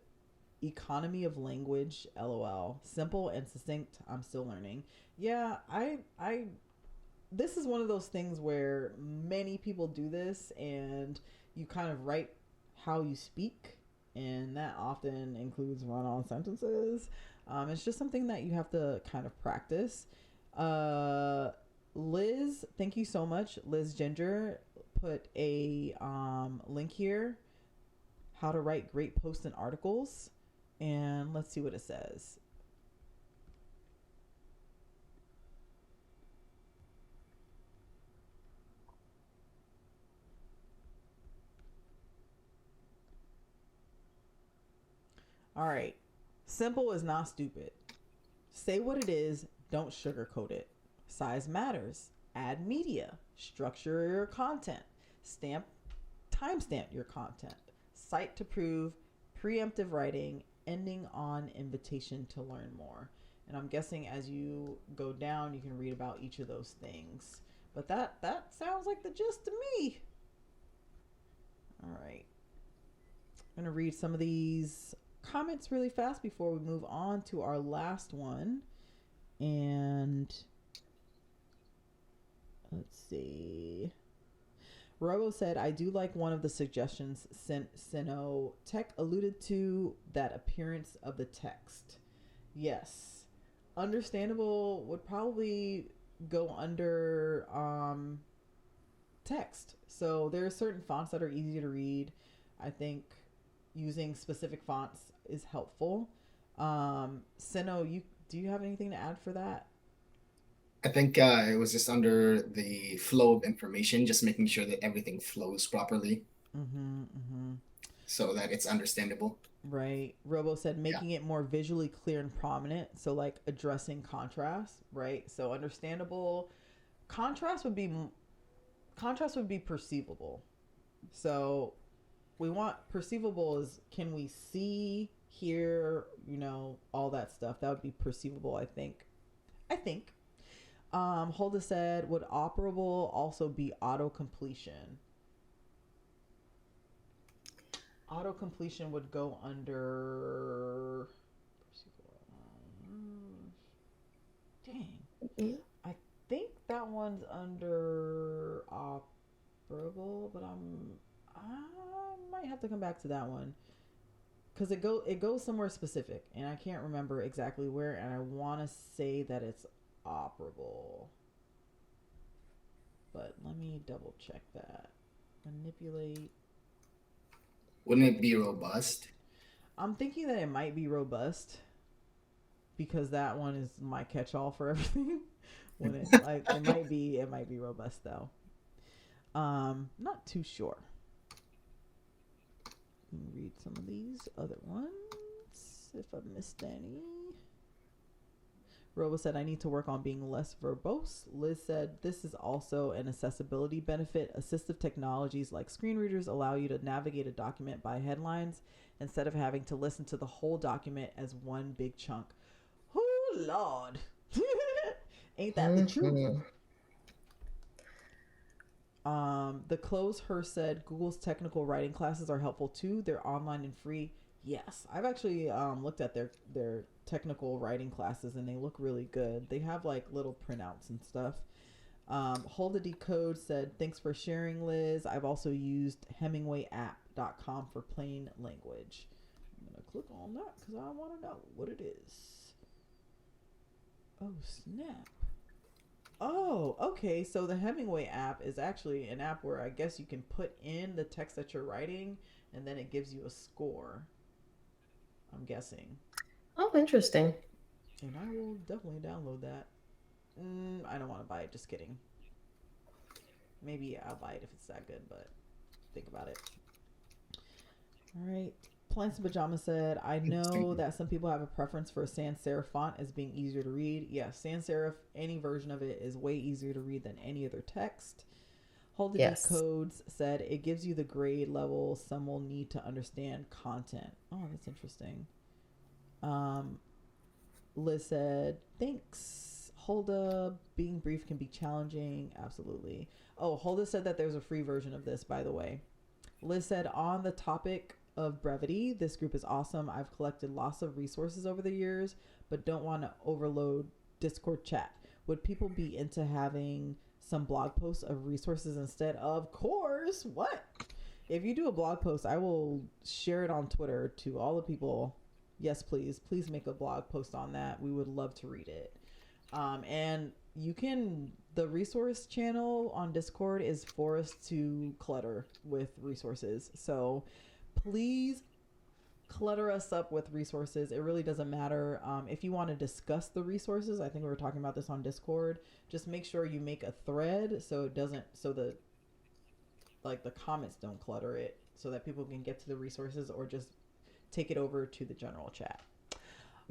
S2: economy of language, lol. Simple and succinct, I'm still learning. Yeah, I this is one of those things where many people do this and you kind of write how you speak, and that often includes run on sentences. It's just something that you have to kind of practice. Uh, Liz, thank you so much. Liz Ginger put a link here, how to write great posts and articles. And let's see what it says. All right. Simple is not stupid. Say what it is, don't sugarcoat it. Size matters. Add media. Structure your content. Stamp timestamp your content. Cite to prove. Preemptive writing. Ending on invitation to learn more. And I'm guessing as you go down, you can read about each of those things. But that sounds like the gist to me. All right. I'm going to read some of these comments really fast before we move on to our last one. And let's see. Robo said, I do like one of the suggestions Sino Tech alluded to, that appearance of the text. Yes. Understandable would probably go under text. So there are certain fonts that are easy to read. I think using specific fonts is helpful. Sino, you do you have anything to add for that?
S1: I think it was just under the flow of information, just making sure that everything flows properly
S2: Mm-hmm. Mm-hmm.
S1: so that it's understandable.
S2: Right. Robo said
S1: Yeah.
S2: making it more visually clear and prominent. So like addressing contrast, right? So understandable contrast would be perceivable. So we want perceivable is, can we see, hear, all that stuff. That would be perceivable, I think. I think. Holda said, would operable also be auto completion? Auto completion would go under. Dang. I think that one's under operable, but I might have to come back to that one because it goes somewhere specific, and I can't remember exactly where, and I want to say that it's operable, but let me double check that. Manipulate.
S1: Wouldn't it be robust?
S2: I'm thinking that it might be robust because that one is my catch-all for everything. When it like it might be robust though. Not too sure. Let me read some of these other ones if I missed any. Robo said, I need to work on being less verbose. Liz said, this is also an accessibility benefit. Assistive technologies like screen readers allow you to navigate a document by headlines instead of having to listen to the whole document as one big chunk. Oh, Lord. Ain't that the truth?
S3: Mm-hmm.
S2: The Close Her said Google's technical writing classes are helpful too. They're online and free. Yes, I've actually looked at their technical writing classes and they look really good. They have like little printouts and stuff. Hold a Decode said, thanks for sharing, Liz. I've also used HemingwayApp.com for plain language. I'm going to click on that because I want to know what it is. Oh, snap. Oh, okay. So the Hemingway app is actually an app where I guess you can put in the text that you're writing and then it gives you a score. I'm guessing.
S3: Oh, interesting.
S2: And I will definitely download that. I don't want to buy it. Just kidding. Maybe I'll buy it if it's that good, but think about it. All right. Plants and Pajama said, I know
S1: Interesting.
S2: that some people have a preference for a sans serif font as being easier to read. Yes, sans serif, any version of it is way easier to read than any other text. Hold the
S3: Yes.
S2: Decodes said, it gives you the grade level some will need to understand content. Oh, that's interesting. Um, Liz said, thanks. Hulda, being brief can be challenging. Absolutely. Oh, Hulda said that there's a free version of this, by the way. Liz said, on the topic of brevity, this group is awesome. I've collected lots of resources over the years, but don't want to overload Discord chat. Would people be into having some blog posts of resources instead? Of course. What? If you do a blog post, I will share it on Twitter to all the people. Yes, please. Please make a blog post on that. We would love to read it. And you can, the resource channel on Discord is for us to clutter with resources. So please clutter us up with resources. It really doesn't matter. If you want to discuss the resources, I think we were talking about this on Discord. Just make sure you make a thread so it doesn't, so the comments don't clutter it, so that people can get to the resources or just take it over to the general chat.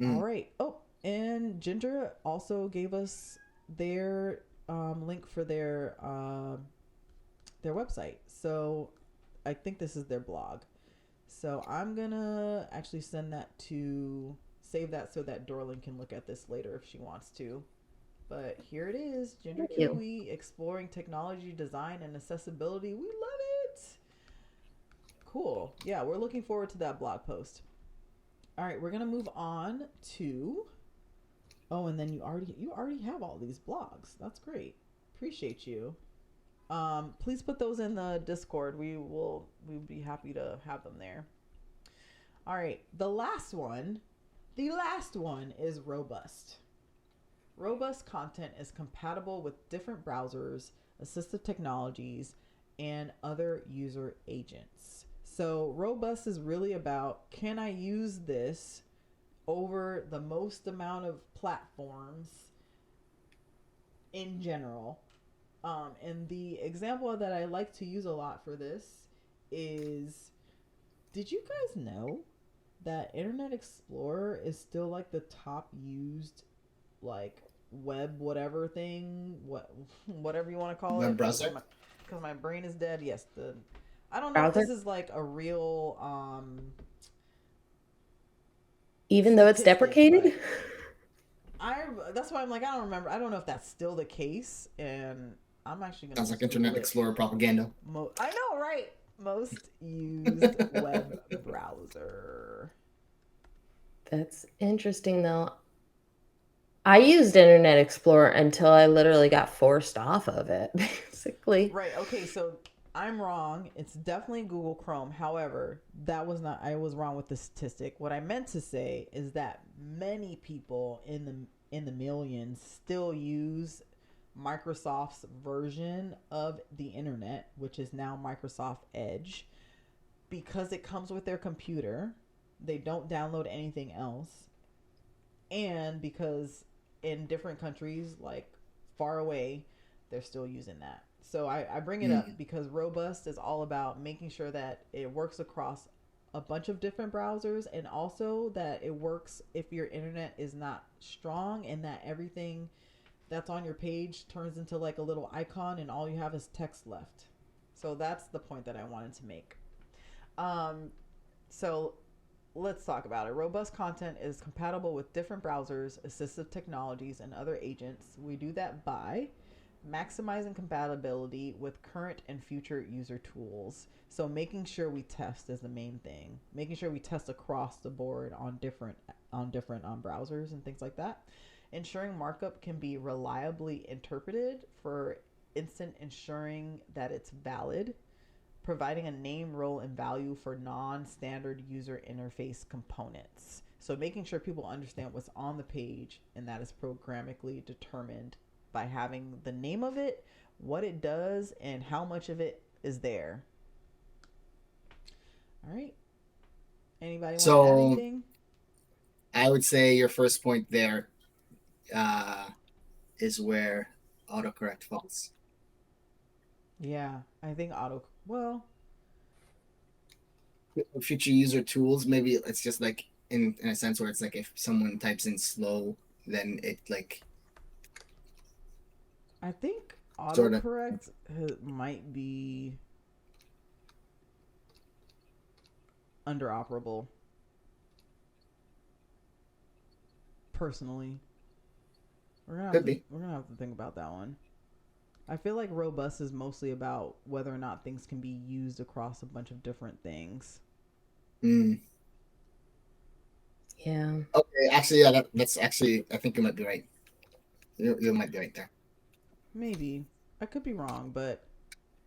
S2: All
S1: Mm.
S2: right. Oh, and Ginger also gave us their link for their website. So I think this is their blog. So I'm gonna actually save that so that Dorlin can look at this later if she wants to. But here it is, Ginger
S3: Thank you.
S2: Kiwi exploring technology, design, and accessibility. We love it. Cool. Yeah, we're looking forward to that blog post. All right, we're gonna move on to. Oh, and then you already have all these blogs. That's great. Appreciate you. Please put those in the Discord. We'd be happy to have them there. All right, the last one is robust. Robust content is compatible with different browsers, assistive technologies, and other user agents. So, robust is really about, can I use this over the most amount of platforms in general? And the example that I like to use a lot for this is, did you guys know that Internet Explorer is still like the top used like web whatever thing, whatever you want to call
S1: Web
S2: it,
S1: browser.
S2: because my brain is dead. Yes, the I don't know if
S3: Browser,
S2: this is like a real
S3: even though it's
S2: statistic,
S3: deprecated.
S2: but I that's why I'm like, I don't remember. I don't know if that's still the case, and I'm actually gonna
S1: Sounds like
S2: just Google
S1: Internet
S2: it.
S1: Explorer propaganda.
S2: I know, right? Most used web browser.
S3: That's interesting, though. I used Internet Explorer until I literally got forced off of it, basically.
S2: Right. Okay. So I'm wrong. It's definitely Google Chrome. However, that was not. I was wrong with the statistic. What I meant to say is that many people in the millions still use Microsoft's version of the internet, which is now Microsoft Edge, because it comes with their computer. They don't download anything else, and because in different countries, like far away, they're still using that. So I bring it up
S1: Mm.
S2: because robust is all about making sure that it works across a bunch of different browsers, and also that it works if your internet is not strong, and that everything that's on your page turns into like a little icon and all you have is text left. So that's the point that I wanted to make. Um, so let's talk about it. Robust content is compatible with different browsers, assistive technologies, and other agents. We do that by maximizing compatibility with current and future user tools. So making sure we test is the main thing. Making sure we test across the board on different browsers and things like that. Ensuring markup can be reliably interpreted, for instance, ensuring that it's valid, providing a name, role, and value for non-standard user interface components. So making sure people understand what's on the page, and that is programmatically determined by having the name of it, what it does, and how much of it is there. All right. Anybody want to add
S1: So
S2: anything?
S1: I would say your first point there uh, is where autocorrect falls.
S2: Yeah, I think auto. Well,
S1: Future user tools, maybe it's just like in a sense where it's like if someone types in slow, then it like
S2: I think
S1: sort of
S2: autocorrect might be underoperable. Personally,
S1: could be.
S2: we're gonna have to think about that one. I feel like robust is mostly about whether or not things can be used across a bunch of different things.
S1: Mm.
S3: Yeah.
S1: Okay, actually, yeah, that's actually I think you might be right. You might be right there.
S2: Maybe I could be wrong, but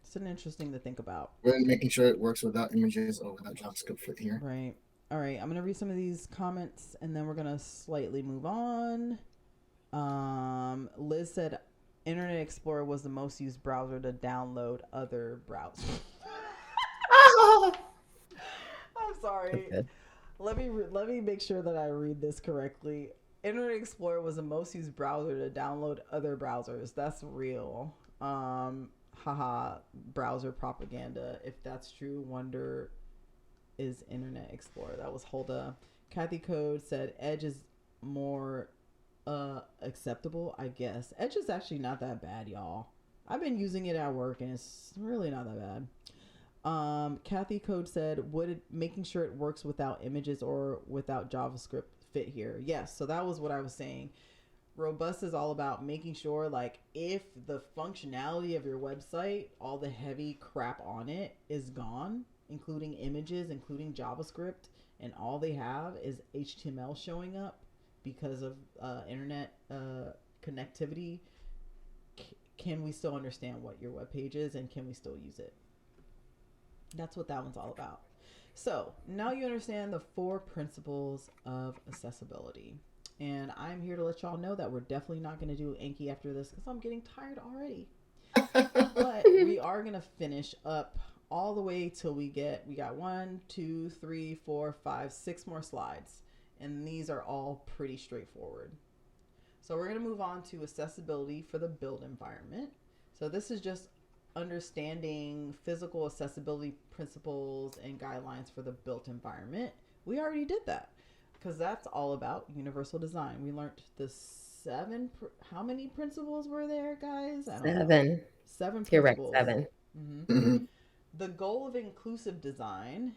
S2: it's an interesting to think about.
S1: We're making sure it works without images or without JavaScript for here.
S2: Right. All right. I'm gonna read some of these comments, and then we're gonna slightly move on. Liz said Internet Explorer was the most used browser to download other browsers. I'm sorry.
S3: Good.
S2: Let me make sure that I read this correctly. Internet Explorer was the most used browser to download other browsers. That's real. Haha, browser propaganda. If that's true, wonder is Internet Explorer. That was Hulda. Kathy Code said Edge is more acceptable, I guess. Edge is actually not that bad, y'all. I've been using it at work and it's really not that bad. Kathy Code said, would it, making sure it works without images or without JavaScript fit here? Yes, so that was what I was saying. Robust is all about making sure, like, if the functionality of your website, all the heavy crap on it is gone, including images, including JavaScript, and all they have is HTML showing up because of internet connectivity, can we still understand what your web page is and can we still use it? That's what that one's all about. So now you understand the 4 principles of accessibility. And I'm here to let y'all know that we're definitely not going to do Anki after this because I'm getting tired already. But we are going to finish up all the way till we got 1, 2, 3, 4, 5, 6 more slides. And these are all pretty straightforward. So we're going to move on to accessibility for the built environment. So this is just understanding physical accessibility principles and guidelines for the built environment. We already did that because that's all about universal design. We learned the 7, how many principles were there, guys? I don't know.
S3: 7.
S2: 7
S3: You're right.
S2: principles.
S3: 7.
S2: Mm-hmm.
S1: Mm-hmm.
S2: The goal of inclusive design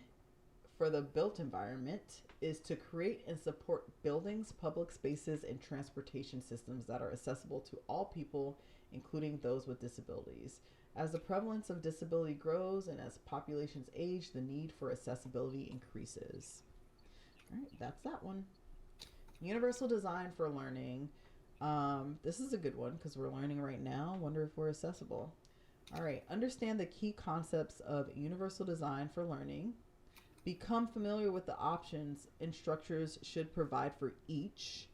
S2: for the built environment is to create and support buildings, public spaces, and transportation systems that are accessible to all people, including those with disabilities. As the prevalence of disability grows and as populations age, the need for accessibility increases. All right, that's that one. Universal design for learning. This is a good one because we're learning right now. Wonder if we're accessible. All right, understand the key concepts of universal design for learning. Become familiar with the options instructors should provide for each.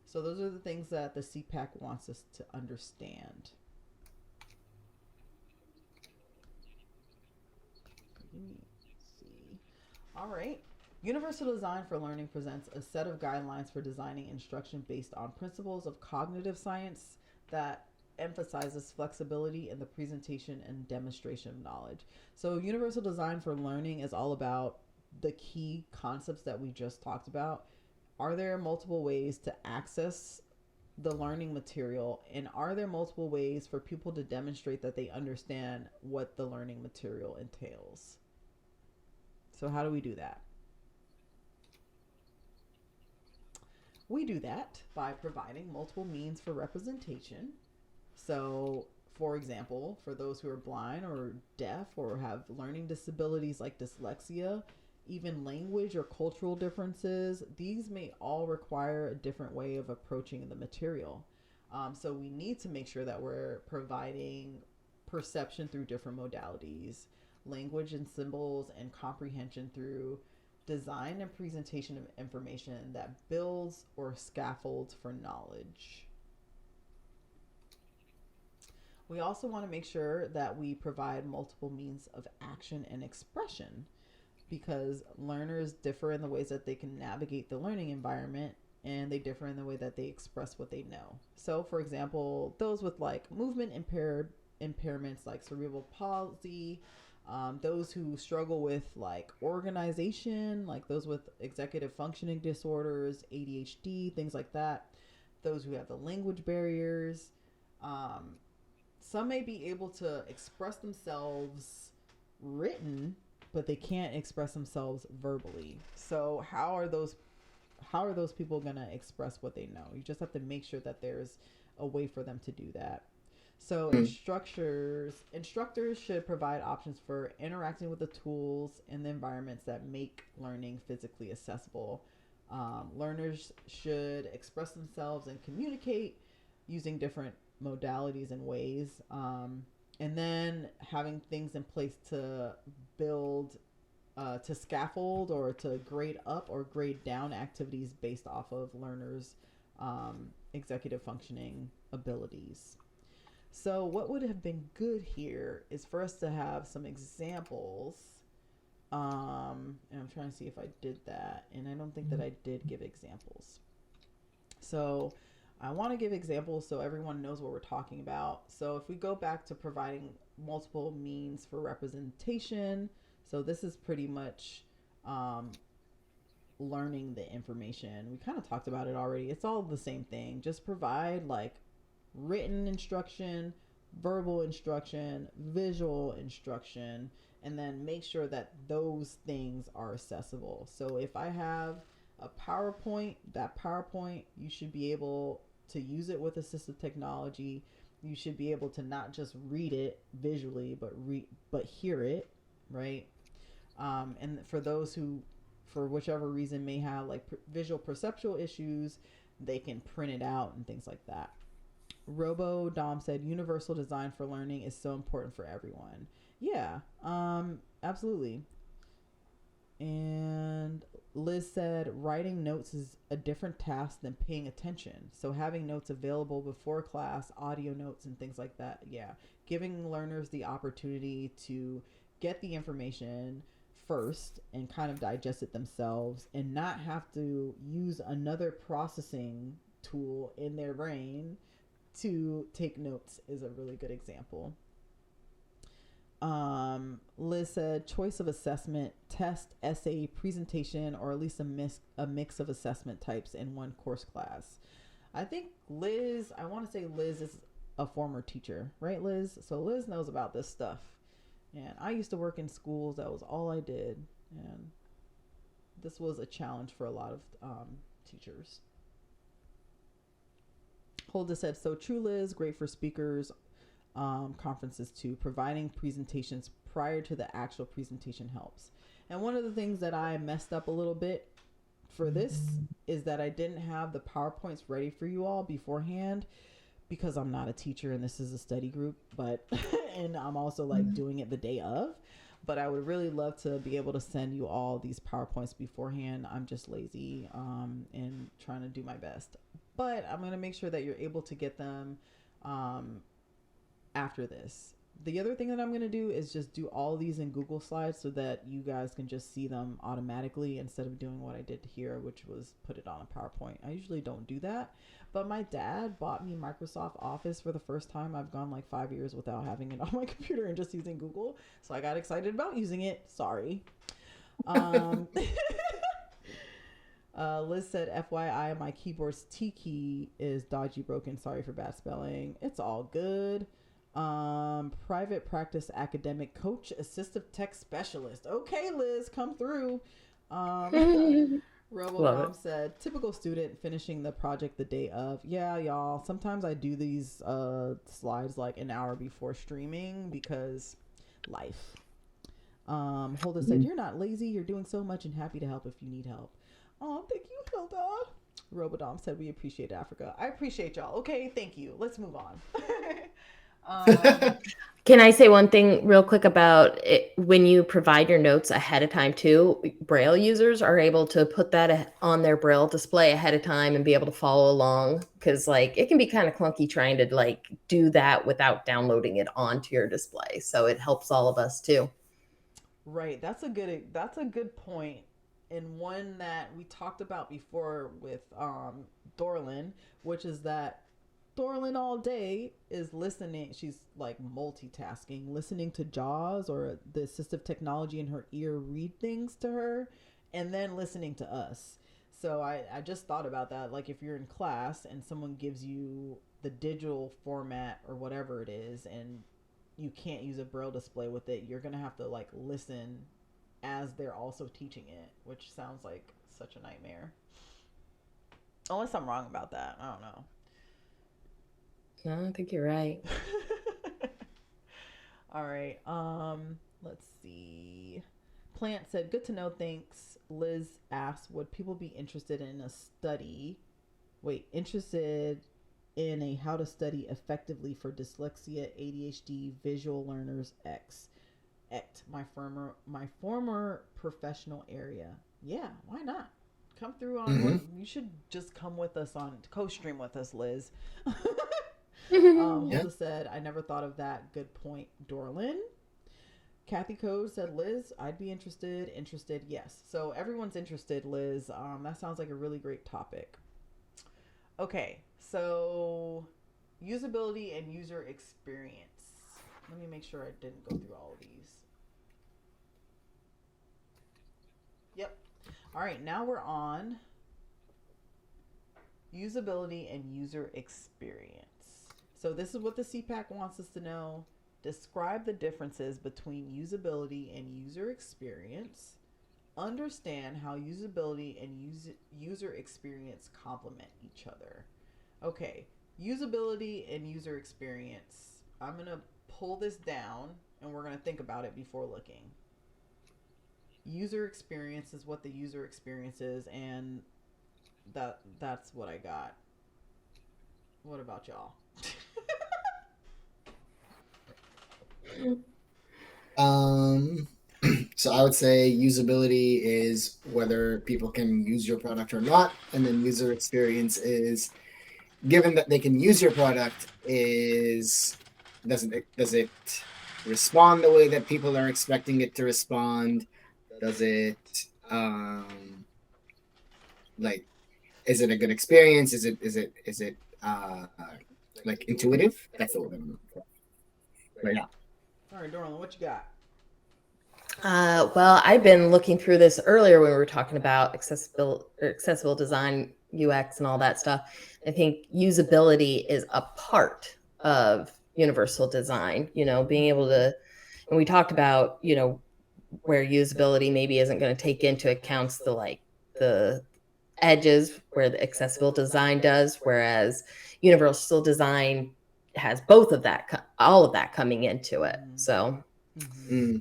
S2: So those are the things that the CPAC wants us to understand. Let me see. All right. Universal Design for Learning presents a set of guidelines for designing instruction based on principles of cognitive science that emphasizes flexibility in the presentation and demonstration of knowledge. So, Universal Design for Learning is all about the key concepts that we just talked about. Are there multiple ways to access the learning material? And are there multiple ways for people to demonstrate that they understand what the learning material entails? So, how do we do that? We do that by providing multiple means for representation. So, for example, for those who are blind or deaf or have learning disabilities like dyslexia, even language or cultural differences, these may all require a different way of approaching the material. So, we need to make sure that we're providing perception through different modalities, language and symbols, and comprehension through design and presentation of information that builds or scaffolds for knowledge. We also want to make sure that we provide multiple means of action and expression because learners differ in the ways that they can navigate the learning environment and they differ in the way that they express what they know. So, for example, those with like movement impaired impairments like cerebral palsy, those who struggle with like organization, like those with executive functioning disorders, ADHD, things like that, those who have the language barriers. Um, some may be able to express themselves written, but they can't express themselves verbally. So how are those people going to express what they know? You just have to make sure that there's a way for them to do that. So
S1: Mm.
S2: instructors should provide options for interacting with the tools and the environments that make learning physically accessible. Learners should express themselves and communicate using different modalities and ways. And then having things in place to build, to scaffold or to grade up or grade down activities based off of learners' executive functioning abilities. So, what would have been good here is for us to have some examples. And I'm trying to see if I did that, and I don't think that I did give examples. So, I want to give examples so everyone knows what we're talking about. So, if we go back to providing multiple means for representation, so this is pretty much um, learning the information. We kind of talked about it already. It's all the same thing. Just provide like written instruction, verbal instruction, visual instruction, and then make sure that those things are accessible. So if I have a PowerPoint, that PowerPoint, you should be able to use it with assistive technology. You should be able to not just read it visually, but hear it, right? And for those who, for whichever reason, may have like visual perceptual issues, they can print it out and things like that. Robo Dom said universal design for learning is so important for everyone. Yeah, absolutely. And Liz said writing notes is a different task than paying attention. So having notes available before class, audio notes and things like that. Yeah, giving learners the opportunity to get the information first and kind of digest it themselves and not have to use another processing tool in their brain to take notes is a really good example. Liz said choice of assessment, test, essay, presentation, or at least a mix of assessment types in one course class. I think Liz, I want to say Liz is a former teacher, right, Liz? So Liz knows about this stuff. And I used to work in schools. That was all I did. And this was a challenge for a lot of teachers. Holda said, so true, Liz. Great for speakers, conferences too. Providing presentations prior to the actual presentation helps. And one of the things that I messed up a little bit for this is that I didn't have the PowerPoints ready for you all beforehand because I'm not a teacher and this is a study group, but and I'm also like doing it the day of. But I would really love to be able to send you all these PowerPoints beforehand. I'm just lazy and trying to do my best. But I'm going to make sure that you're able to get them after this. The other thing that I'm going to do is just do all these in Google Slides so that you guys can just see them automatically instead of doing what I did here, which was put it on a PowerPoint. I usually don't do that. But my dad bought me Microsoft Office for the first time. I've gone like 5 years without having it on my computer and just using Google. So I got excited about using it. Sorry. Liz said, FYI, my keyboard's T key is dodgy broken. Sorry for bad spelling. It's all good. Private practice academic coach, assistive tech specialist. Okay, Liz, come through.
S3: Love it.
S2: RoboDom said, typical student finishing the project the day of. Yeah, y'all. Sometimes I do these slides like an hour before streaming because life. Holda said, you're not lazy. You're doing so much and happy to help if you need help. Oh, thank you, Hilda. RoboDom said, we appreciate Africa. I appreciate y'all. Okay, thank you. Let's move on.
S3: Can I say one thing real quick about it? When you provide your notes ahead of time too, Braille users are able to put that on their Braille display ahead of time and be able to follow along, because like it can be kind of clunky trying to like do that without downloading it onto your display. So it helps all of us too.
S2: Right. That's a good point. And one that we talked about before with Dorlin, which is that Dorlin all day is listening. She's like multitasking, listening to Jaws or the assistive technology in her ear read things to her, and then listening to us. So I just thought about that. Like if you're in class and someone gives you the digital format or whatever it is, and you can't use a braille display with it, you're gonna have to like listen as they're also teaching it, which sounds like such a nightmare. Unless I'm wrong about that, I don't know.
S3: No, I think you're right.
S2: All right. Let's see. Plant said, "Good to know. Thanks." Liz asked, "Would people be interested in a study? Wait, interested in a how to study effectively for dyslexia, ADHD, visual learners X, my former professional area. Yeah, why not? Come through on
S1: Mm-hmm.
S2: one. You should just come with us on co-stream with us, Liz."
S1: Yeah.
S2: Hulda said, "I never thought of that. Good point, Dorlin." Kathy Code said, "Liz, I'd be interested. Interested, yes." So everyone's interested, Liz. That sounds like a really great topic. Okay, so usability and user experience. Let me make sure I didn't go through all of these. Yep. All right, now we're on usability and user experience. So this is what the CPAC wants us to know. Describe the differences between usability and user experience. Understand how usability and user experience complement each other. Okay, usability and user experience. I'm going to pull this down and we're going to think about it before looking. User experience is what the user experience is, and that's what I got. What about y'all?
S1: Um, so I would say usability is whether people can use your product or not, and then user experience is given that they can use your product, is does it respond the way that people are expecting it to respond? Does it um like is it a good experience? Is it like intuitive? That's the word I'm looking for. But yeah.
S2: All right, Dorlan, what you got?
S3: Well, I've been looking through this earlier when we were talking about accessible design, UX, and all that stuff. I think usability is a part of universal design. Being able to, and we talked about, where usability maybe isn't going to take into account the edges where the accessible design does, whereas universal design has both of that, all of that coming into it. So
S2: Mm-hmm.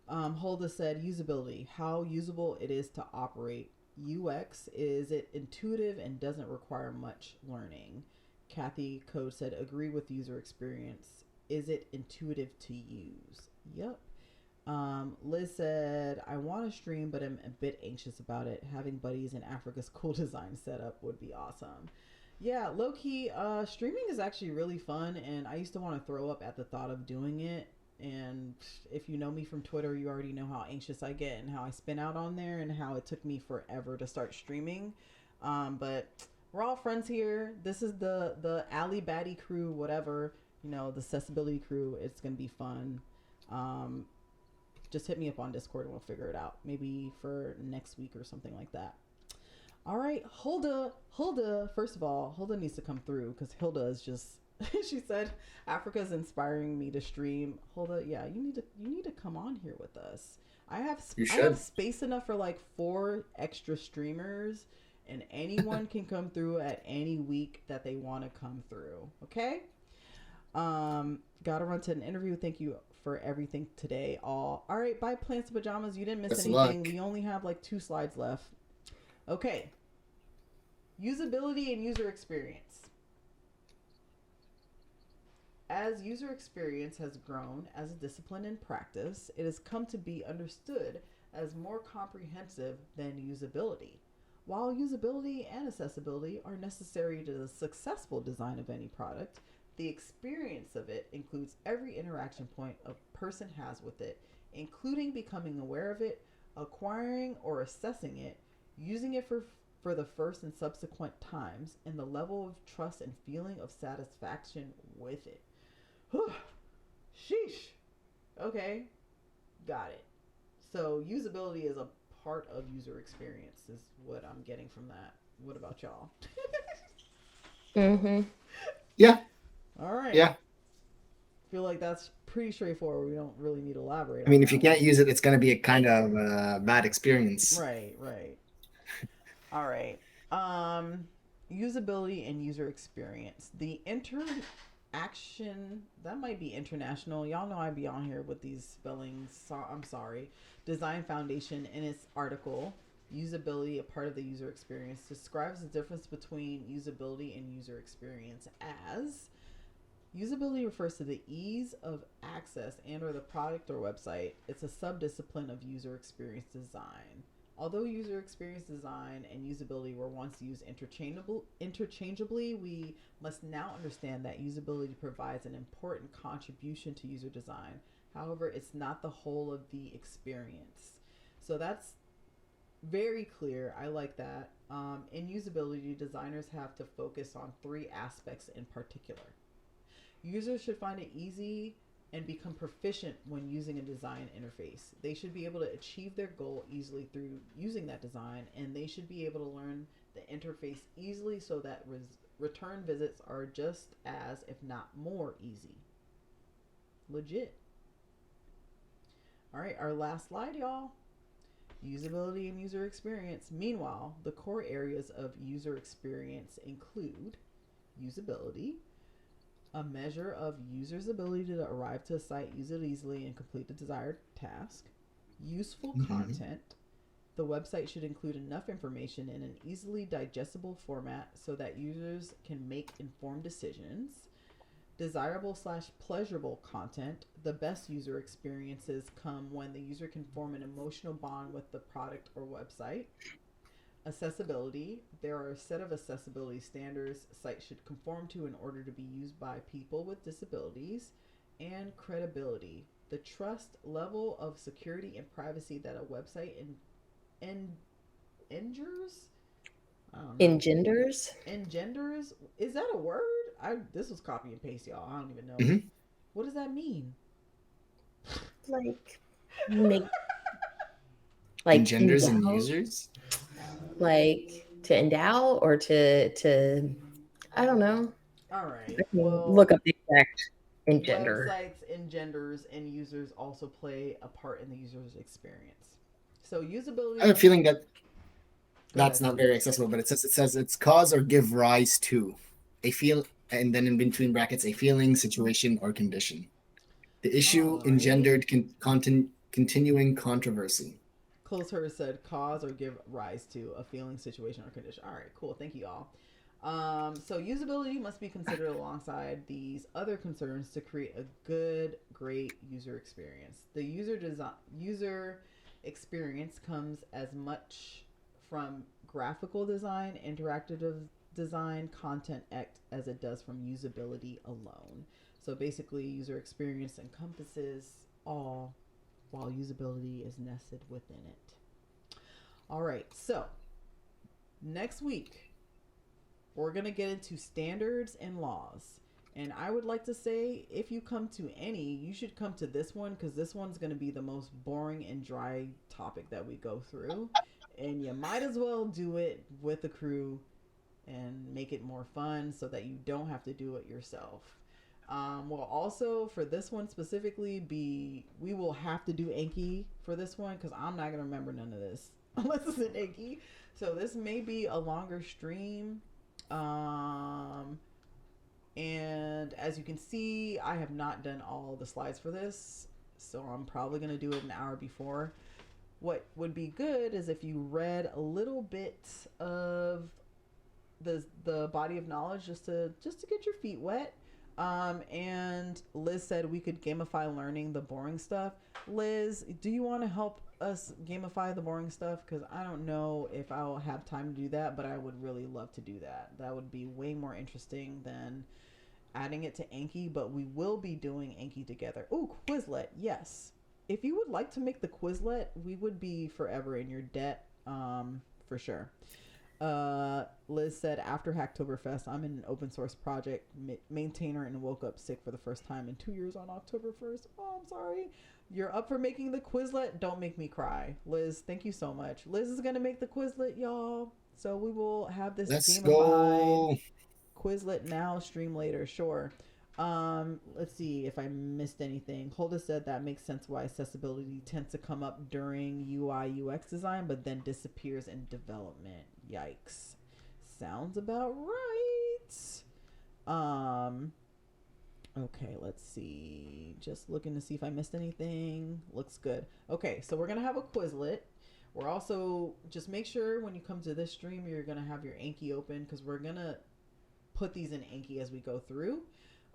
S1: Mm.
S2: Holda said usability, how usable it is to operate. UX, is it intuitive and doesn't require much learning? Kathy Code said, agree with user experience. Is it intuitive to use? Yep. Liz said, I want to stream, but I'm a bit anxious about it. Having buddies in Africa's cool design setup would be awesome. Yeah, low key, streaming is actually really fun, and I used to want to throw up at the thought of doing it. And if you know me from Twitter, you already know how anxious I get and how I spin out on there and how it took me forever to start streaming. But we're all friends here. This is the Ali Batty crew, whatever, the accessibility crew. It's gonna be fun. Um, just hit me up on Discord and we'll figure it out. Maybe for next week or something like that. All right, Hulda. First of all, Hulda needs to come through because Hilda is just. She said, "Africa is inspiring me to stream." Hulda, yeah, you need to come on here with us. I have
S1: You
S2: I have
S1: should.
S2: space enough for like 4 extra streamers, and anyone can come through at any week that they want to come through. Okay. Gotta run to an interview. Thank you for everything today. All right. Bye, plants and pajamas. You didn't miss
S1: Best of
S2: anything.
S1: luck.
S2: We only have like 2 slides left. Okay. Usability and user experience. As user experience has grown as a discipline and practice, it has come to be understood as more comprehensive than usability. While usability and accessibility are necessary to the successful design of any product, the experience of it includes every interaction point a person has with it, including becoming aware of it, acquiring or assessing it, using it for for the first and subsequent times, and the level of trust and feeling of satisfaction with it. Whew. Sheesh. Okay, got it. So usability is a part of user experience, is what I'm getting from that. What about y'all?
S3: Mm-hmm.
S1: Yeah,
S2: All right.
S1: yeah.
S2: Feel like that's pretty straightforward. We don't really need to elaborate
S1: I
S2: on
S1: mean, if you
S2: that
S1: can't
S2: one.
S1: use it, it's going to be a kind of bad experience.
S2: Right, right. All right. Um, Usability and user experience. The interaction that might be international. Y'all know I be on here with these spellings. So I'm sorry. Design Foundation in its article, "Usability, a part of the user experience," describes the difference between usability and user experience as usability refers to the ease of access and or the product or website. It's a subdiscipline of user experience design. Although user experience design and usability were once used interchangeably, we must now understand that usability provides an important contribution to user design. However, it's not the whole of the experience. So that's very clear. I like that. In usability, designers have to focus on three aspects in particular. Users should find it easy and become proficient when using a design interface. They should be able to achieve their goal easily through using that design, and they should be able to learn the interface easily so that return visits are just as, if not more, easy. Legit. All right, our last slide, y'all. Usability and user experience. Meanwhile, the core areas of user experience include usability, a measure of users' ability to arrive to a site, use it easily, and complete the desired task. Useful
S1: Mhm.
S2: content. The website should include enough information in an easily digestible format so that users can make informed decisions. Desirable slash pleasurable content. The best user experiences come when the user can form an emotional bond with the product or website. Accessibility. There are a set of accessibility standards sites should conform to in order to be used by people with disabilities. And credibility. The trust level of security and privacy that a website en- engenders. I don't know.
S3: Engenders,
S2: Engenders. Is that a word? I This was copy and paste, y'all. I don't even know.
S1: Mhm.
S2: What does that mean?
S3: like make
S1: Engenders and
S3: endow,
S1: users.
S3: like to endow or to I don't know.
S2: All
S3: I
S2: right.
S3: can look
S2: Well,
S3: up the exact engender.
S2: websites, engenders, and users also play a part in the user's experience. So
S1: I
S2: usability
S1: have a
S2: must
S1: feeling that
S2: go
S1: that's
S2: ahead.
S1: not very accessible, but it says it's cause or give rise to a feel, and then in between brackets a feeling, situation, or condition. The
S2: All
S1: issue
S2: right.
S1: engendered continuing controversy.
S2: Close her said cause or give rise to a feeling, situation, or condition. All right, cool. Thank you all. So usability must be considered alongside these other concerns to create a good, great user experience. The user experience comes as much from graphical design, interactive design, content act as it does from usability alone. So basically, user experience encompasses all while usability is nested within it. All right, so next week we're going to get into standards and laws. And I would like to say, if you come to any, you should come to this one because this one's going to be the most boring and dry topic that we go through. And you might as well do it with the crew and make it more fun so that you don't have to do it yourself. We'll also, for this one specifically, we will have to do Enki for this one because I'm not gonna remember none of this unless it's an Enki. So this may be a longer stream. Um, and as you can see, I have not done all the slides for this, so I'm probably gonna do it an hour before. What would be good is if you read a little bit of the body of knowledge just to get your feet wet. And Liz said we could gamify learning the boring stuff. Liz, do you want to help us gamify the boring stuff? Because I don't know if I'll have time to do that, but I would really love to do that. That would be way more interesting than adding it to Anki, but we will be doing Anki together. Ooh, Quizlet, yes. If you would like to make the Quizlet, we would be forever in your debt, for sure. Liz said after Hacktoberfest, I'm in an open source project maintainer and woke up sick for the first time in 2 years on October 1st. Oh, I'm sorry. You're up for making the Quizlet? Don't make me cry. Liz, thank you so much. Liz is going to make the Quizlet, y'all. So we will have this
S1: Let's
S2: gamified
S1: go.
S2: Quizlet now, stream later. Sure. Let's see if I missed anything. Holda said that makes sense why accessibility tends to come up during UI UX design, but then disappears in development. Yikes. Sounds about right. Um, okay, let's see. Just looking to see if I missed anything. Looks good. Okay, so we're gonna have a Quizlet. We're also just make sure when you come to this stream, you're gonna have your Anki open because we're gonna put these in Anki as we go through.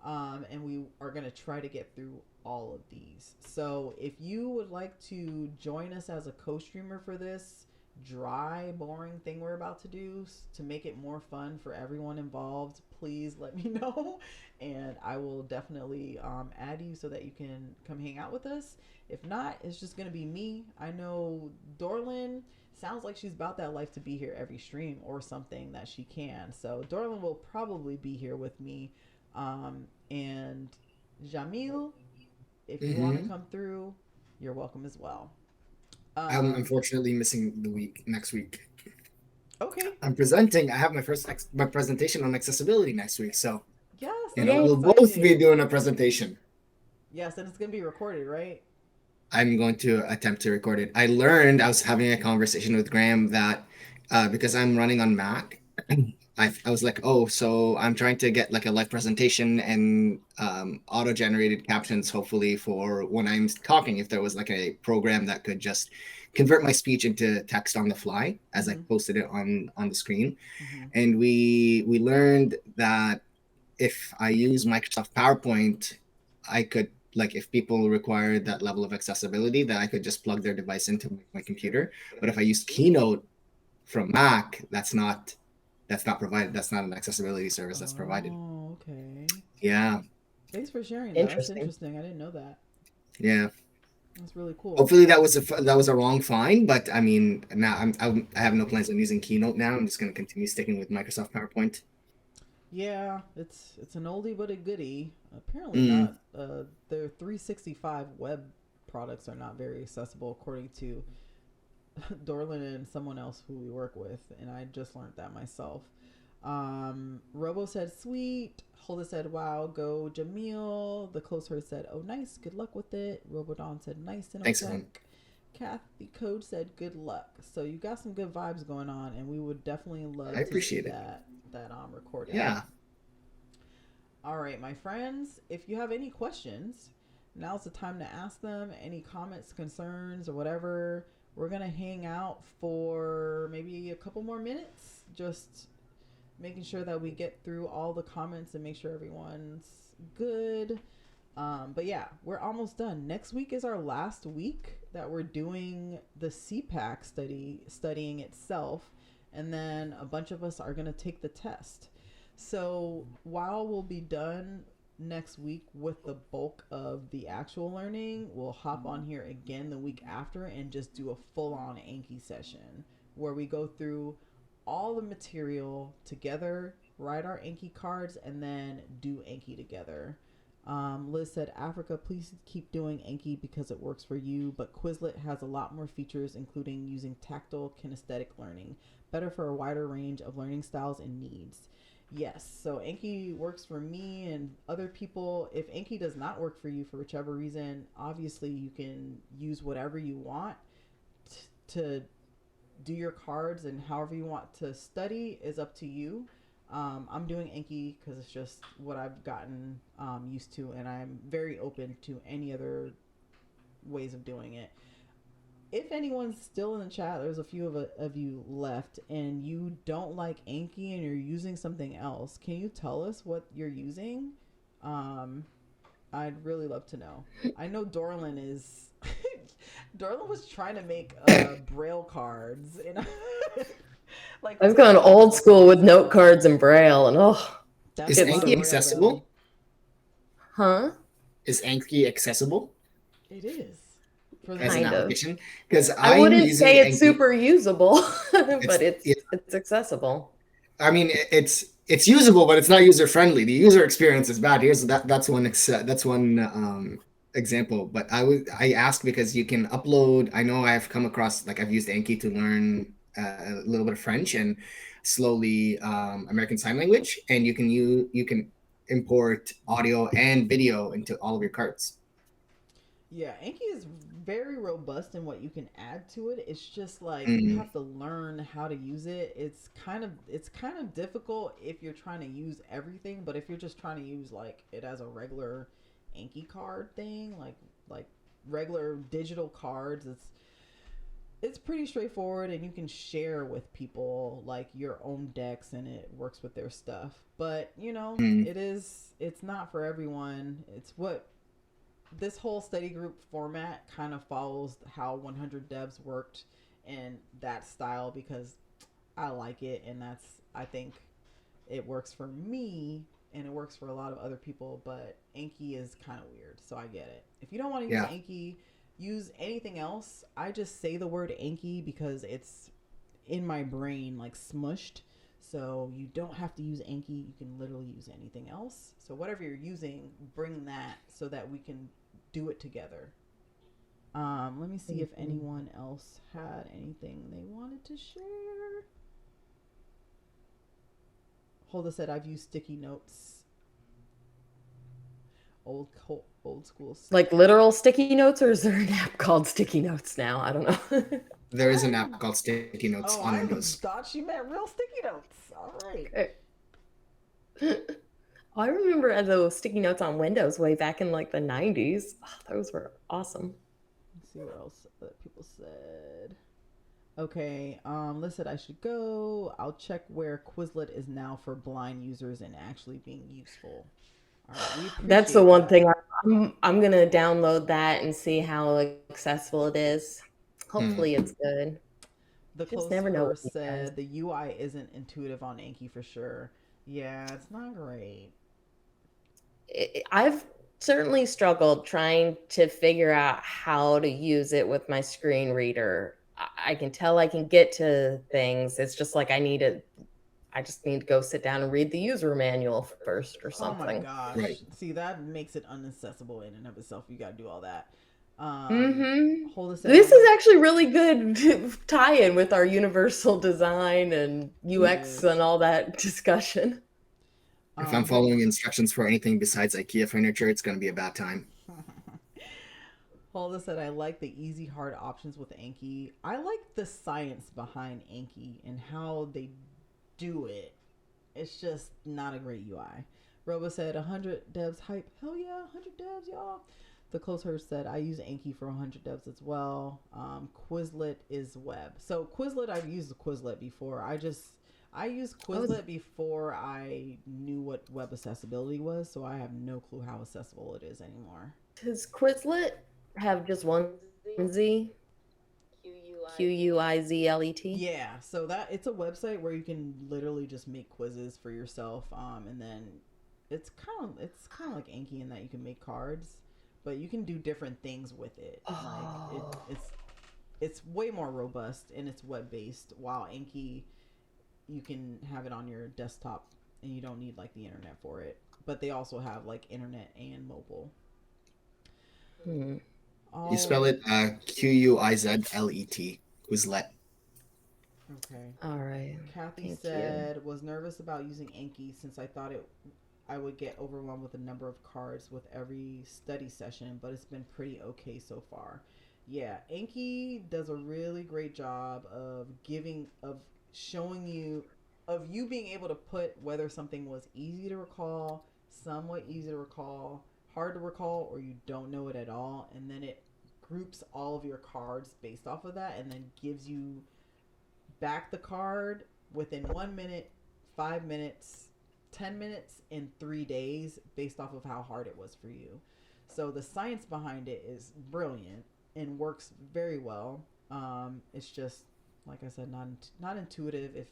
S2: And we are going to try to get through all of these. So if you would like to join us as a co-streamer for this dry, boring thing we're about to do to make it more fun for everyone involved, please let me know. And I will definitely add you so that you can come hang out with us. If not, it's just going to be me. I know Dorlin sounds like she's about that life to be here every stream or something that she can. So Dorlin will probably be here with me. And Jamil, if you want to
S1: Hmm.
S2: come through, you're welcome as well.
S1: I'm
S2: Um,
S1: unfortunately missing the week next week.
S2: okay.
S1: I'm presenting. I have my presentation on accessibility next week, so
S2: Yes,
S1: you
S2: that's
S1: know
S3: Yay.
S2: so
S1: we'll both be
S2: exciting.
S1: doing a presentation.
S2: Yes, and it's going to be recorded, right?
S1: I'm going to attempt to record it. I was having a conversation with Graham that because I'm running on Mac, I was like, oh, so I'm trying to get like a live presentation and auto generated captions, hopefully, for when I'm talking. If there was like a program that could just convert my speech into text on the fly as I
S2: Mm-hmm.
S1: posted it on the screen,
S2: Mm-hmm.
S1: and we learned that if I use Microsoft PowerPoint, I could like if people required that level of accessibility, that I could just plug their device into my computer. But if I use Keynote from Mac, that's not provided. That's not an accessibility service that's provided.
S2: Oh, okay.
S1: Yeah,
S2: Thanks for sharing that. That's
S3: Interesting.
S2: interesting. I didn't know that.
S1: yeah.
S2: That's really cool.
S1: Hopefully that was a wrong find, but I mean now I have no plans on using Keynote now. I'm just going to continue sticking with Microsoft PowerPoint.
S2: Yeah, it's an oldie but a goodie. Apparently
S1: Mm,
S2: not their 365 web products are not very accessible according to Dorlin and someone else who we work with, and I just learned that myself. Robo said, sweet. Holda said, wow, go Jamil. The close her said, oh, nice. Good luck with it. Robodon said, nice,
S1: thanks, everyone.
S2: Inotech. Kathy Code said, good luck. So you got some good vibes going on, and we would definitely
S1: I
S2: love to see
S1: appreciate it.
S2: that recording.
S1: Yeah.
S2: All right, my friends, if you have any questions, now's the time to ask them. Any comments, concerns, or whatever. We're going to hang out for maybe a couple more minutes, just making sure that we get through all the comments and make sure everyone's good. But yeah, we're almost done. Next week is our last week that we're doing the CPACC studying itself, and then a bunch of us are going to take the test. So while we'll be done next week with the bulk of the actual learning, we'll hop on here again the week after and just do a full on Anki session where we go through all the material together, write our Anki cards, and then do Anki together. Liz said, Africa, please keep doing Anki because it works for you, but Quizlet has a lot more features, including using tactile kinesthetic learning, better for a wider range of learning styles and needs. Yes, so Anki works for me and other people. If Anki does not work for you for whichever reason, obviously you can use whatever you want to do your cards, and however you want to study is up to you. I'm doing Anki because it's just what I've gotten used to, and I'm very open to any other ways of doing it. If anyone's still in the chat, there's a few of you left, and you don't like Anki and you're using something else, can you tell us what you're using? Um, I'd really love to know. I know Dorlin is. Dorlin was trying to make braille cards, and like
S3: I've
S2: to
S3: gone
S2: help
S3: old
S2: with some
S3: school
S2: of the
S3: with note
S2: stuff.
S3: cards and braille, and oh,
S2: That's
S1: Is
S2: a
S3: it's
S2: lot
S1: Anki
S2: of
S3: some,
S2: braille, though.
S1: accessible?
S3: huh?
S1: Is Anki accessible?
S2: It is. For the
S1: as an
S3: Kind of.
S1: application because
S3: I
S1: I'm
S3: wouldn't
S1: using
S3: say it's
S1: Enki.
S3: super usable, but
S1: It's
S3: it's accessible.
S1: I mean, it's usable, but it's not user friendly. The user experience is bad. That's one example. But I asked because you can upload. I know I've come across like I've used Anki to learn a little bit of French and slowly American Sign Language, and you can import audio and video into all of your cards.
S2: Yeah, Anki is very robust in what you can add to it. It's just like you
S1: Mm,
S2: have to learn how to use it. It's kind of difficult if you're trying to use everything, but if you're just trying to use like it as a regular Anki card thing, like regular digital cards, it's pretty straightforward and you can share with people like your own decks and it works with their stuff. But,
S1: mm,
S2: it's not for everyone. It's what this whole study group format kind of follows how 100 devs worked in that style because I like it and I think it works for me and it works for a lot of other people, but Anki is kind of weird, so I get it. If you don't want to use
S1: yeah,
S2: Anki, use anything else. I just say the word Anki because it's in my brain like smushed. So you don't have to use Anki. You can literally use anything else. So whatever you're using, bring that so that we can do it together. Let me see if
S3: Mhm.
S2: anyone else had anything they wanted to share. Holda said I've used sticky notes. Old school.
S3: Like literal sticky notes, or is there an app called Sticky Notes now? I don't know.
S1: there is
S2: I
S1: an
S2: don't
S1: app
S2: know.
S1: called Sticky Notes
S2: Oh,
S1: on
S2: I
S1: Windows.
S2: thought she meant real sticky notes. All right.
S3: Okay. I remember those sticky notes on Windows way back in like the 90s. Oh, those were awesome.
S2: Let's see what else people said. Okay, listed I should go. I'll check where Quizlet is now for blind users and actually being useful. All right, we
S3: That's the
S2: appreciate
S3: one
S2: that.
S3: thing I'm gonna download that and see how accessible it is.
S1: Hmm.
S3: Hopefully it's good.
S2: The
S3: Just
S2: close
S3: never know with
S2: first
S3: these guys.
S2: said the UI isn't intuitive on Anki for sure. Yeah, it's not great.
S3: I've certainly struggled trying to figure out how to use it with my screen reader. I can tell I can get to things. It's just like I just need to go sit down and read the user manual first or
S2: Oh my
S3: something.
S1: Right.
S2: gosh. See, that makes it unaccessible in and of itself. You gotta do all that.
S3: Mm-hmm.
S2: Holda said
S3: This is
S2: 100.
S3: actually really good tie-in with our universal design and
S2: It
S3: UX
S2: is.
S3: and all that discussion.
S1: If I'm
S2: Hold.
S1: following instructions for anything besides IKEA furniture, it's going to be a bad time.
S2: Holda said, I like the easy, hard options with Anki. I like the science behind Anki and how they do it. It's just not a great UI. Robo said, 100 devs hype. Hell yeah, 100 devs, y'all. The close her said, I use Anki for 100 devs as well. Quizlet is web. So Quizlet, I've used Quizlet before. I used
S3: Oh,
S2: Quizlet before I knew what web accessibility was, so I have no clue how accessible it is anymore.
S3: does Quizlet have just one Z? Quizlet?
S2: Yeah, so that it's a website where you can literally just make quizzes for yourself, and then it's kind of like Anki in that you can make cards, but you can do different things with it. Like
S3: Oh.
S2: it's way more robust and it's web based. While Anki, you can have it on your desktop and you don't need like the internet for it. But they also have like internet and mobile.
S3: Hmm.
S1: You
S2: All
S1: spell it Quizlet. Quizlet.
S2: okay.
S3: All right.
S2: Kathy
S3: Thank you.
S2: said, was nervous about using Anki since I would get overwhelmed with the number of cards with every study session, but it's been pretty okay so far. Yeah, Anki does a really great job of showing you, of you being able to put whether something was easy to recall, somewhat easy to recall, hard to recall, or you don't know it at all, and then it groups all of your cards based off of that, and then gives you back the card within 1 minute, 5 minutes, 10 minutes, in 3 days based off of how hard it was for you. So the science behind it is brilliant and works very well. It's just, like I said, not intuitive if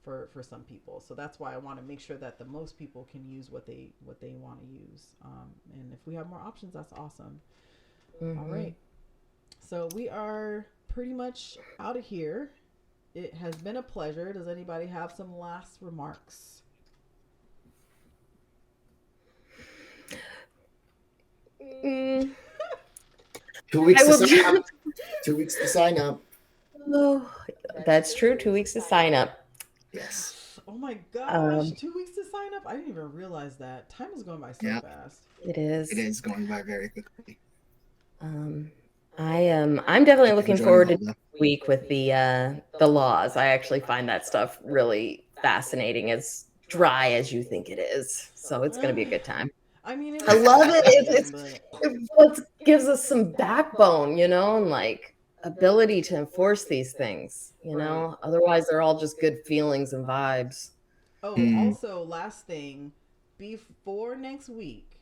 S2: for some people. So that's why I want to make sure that the most people can use what they want to use. And if we have more options, that's awesome. All
S3: Mm-hmm.
S2: right. So we are pretty much out of here. It has been a pleasure. Does anybody have some last remarks?
S3: Mm,
S1: 2 weeks
S3: I
S1: to
S3: will
S1: sign
S3: just.
S1: up. 2 weeks to sign up.
S3: Oh, that's true. 2 weeks to sign up.
S1: Yes.
S2: Oh my gosh,
S3: Um,
S2: 2 weeks to sign up? I didn't even realize that. Time is going by so
S1: Yeah.
S2: fast.
S3: it
S1: It
S3: is.
S1: is going by very quickly.
S3: Um, I am. I'm definitely
S1: Thank you for
S3: looking
S1: joining,
S3: forward to
S1: Hulda.
S3: week with the laws. I actually find that stuff really fascinating. As dry as you think it is, so it's going to be a good time.
S2: I mean, it
S3: I
S2: is
S3: love it.
S2: fascinating, but
S3: It gives us some backbone, and like ability to enforce these things.
S2: right.
S3: Otherwise they're all just good feelings and vibes.
S2: Oh,
S1: Mm,
S2: also, last thing, before next week,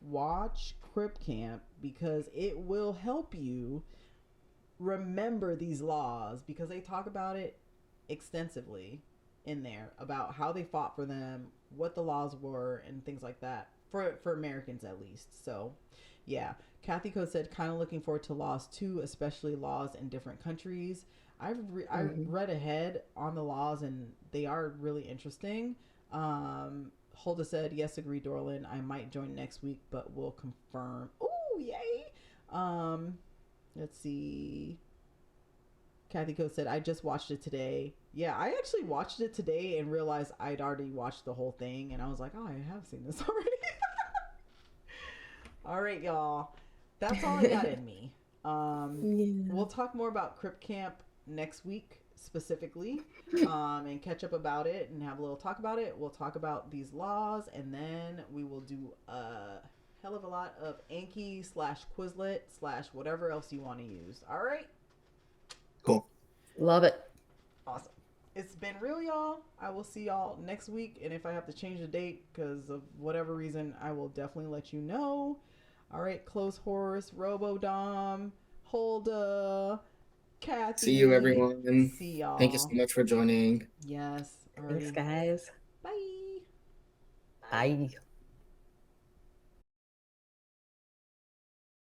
S2: watch Crip Camp because it will help you remember these laws because they talk about it extensively in there about how they fought for them, what the laws were, and things like that for Americans at least. So, yeah, Kathy Code said kind of looking forward to laws too, especially laws in different countries. I
S3: Mhm.
S2: read ahead on the laws and they are really interesting. Holda said yes, agree, Dorlin. I might join next week, but we'll confirm. Ooh, yay! Um, let's see. Kathy Co said, I just watched it today. Yeah, I actually watched it today and realized I'd already watched the whole thing. And I was like, oh, I have seen this already. All right, y'all. That's all I got in me.
S3: Yeah.
S2: We'll talk more about Crip Camp next week specifically and catch up about it and have a little talk about it. We'll talk about these laws and then we will do a hell of a lot of Anki slash Quizlet slash whatever else you want to use. All right.
S1: cool.
S3: Love it.
S2: Awesome. It's been real, y'all. I will see y'all next week. And if I have to change the date because of whatever reason, I will definitely let you know. All right, Close Horse, Robodom, Holda,
S1: See you,
S2: Kathy.
S1: everyone.
S2: See
S1: Thank you so
S2: y'all.
S1: much for joining.
S2: Yes.
S3: Thanks,
S2: Alrighty.
S3: guys.
S2: Bye.
S3: Bye.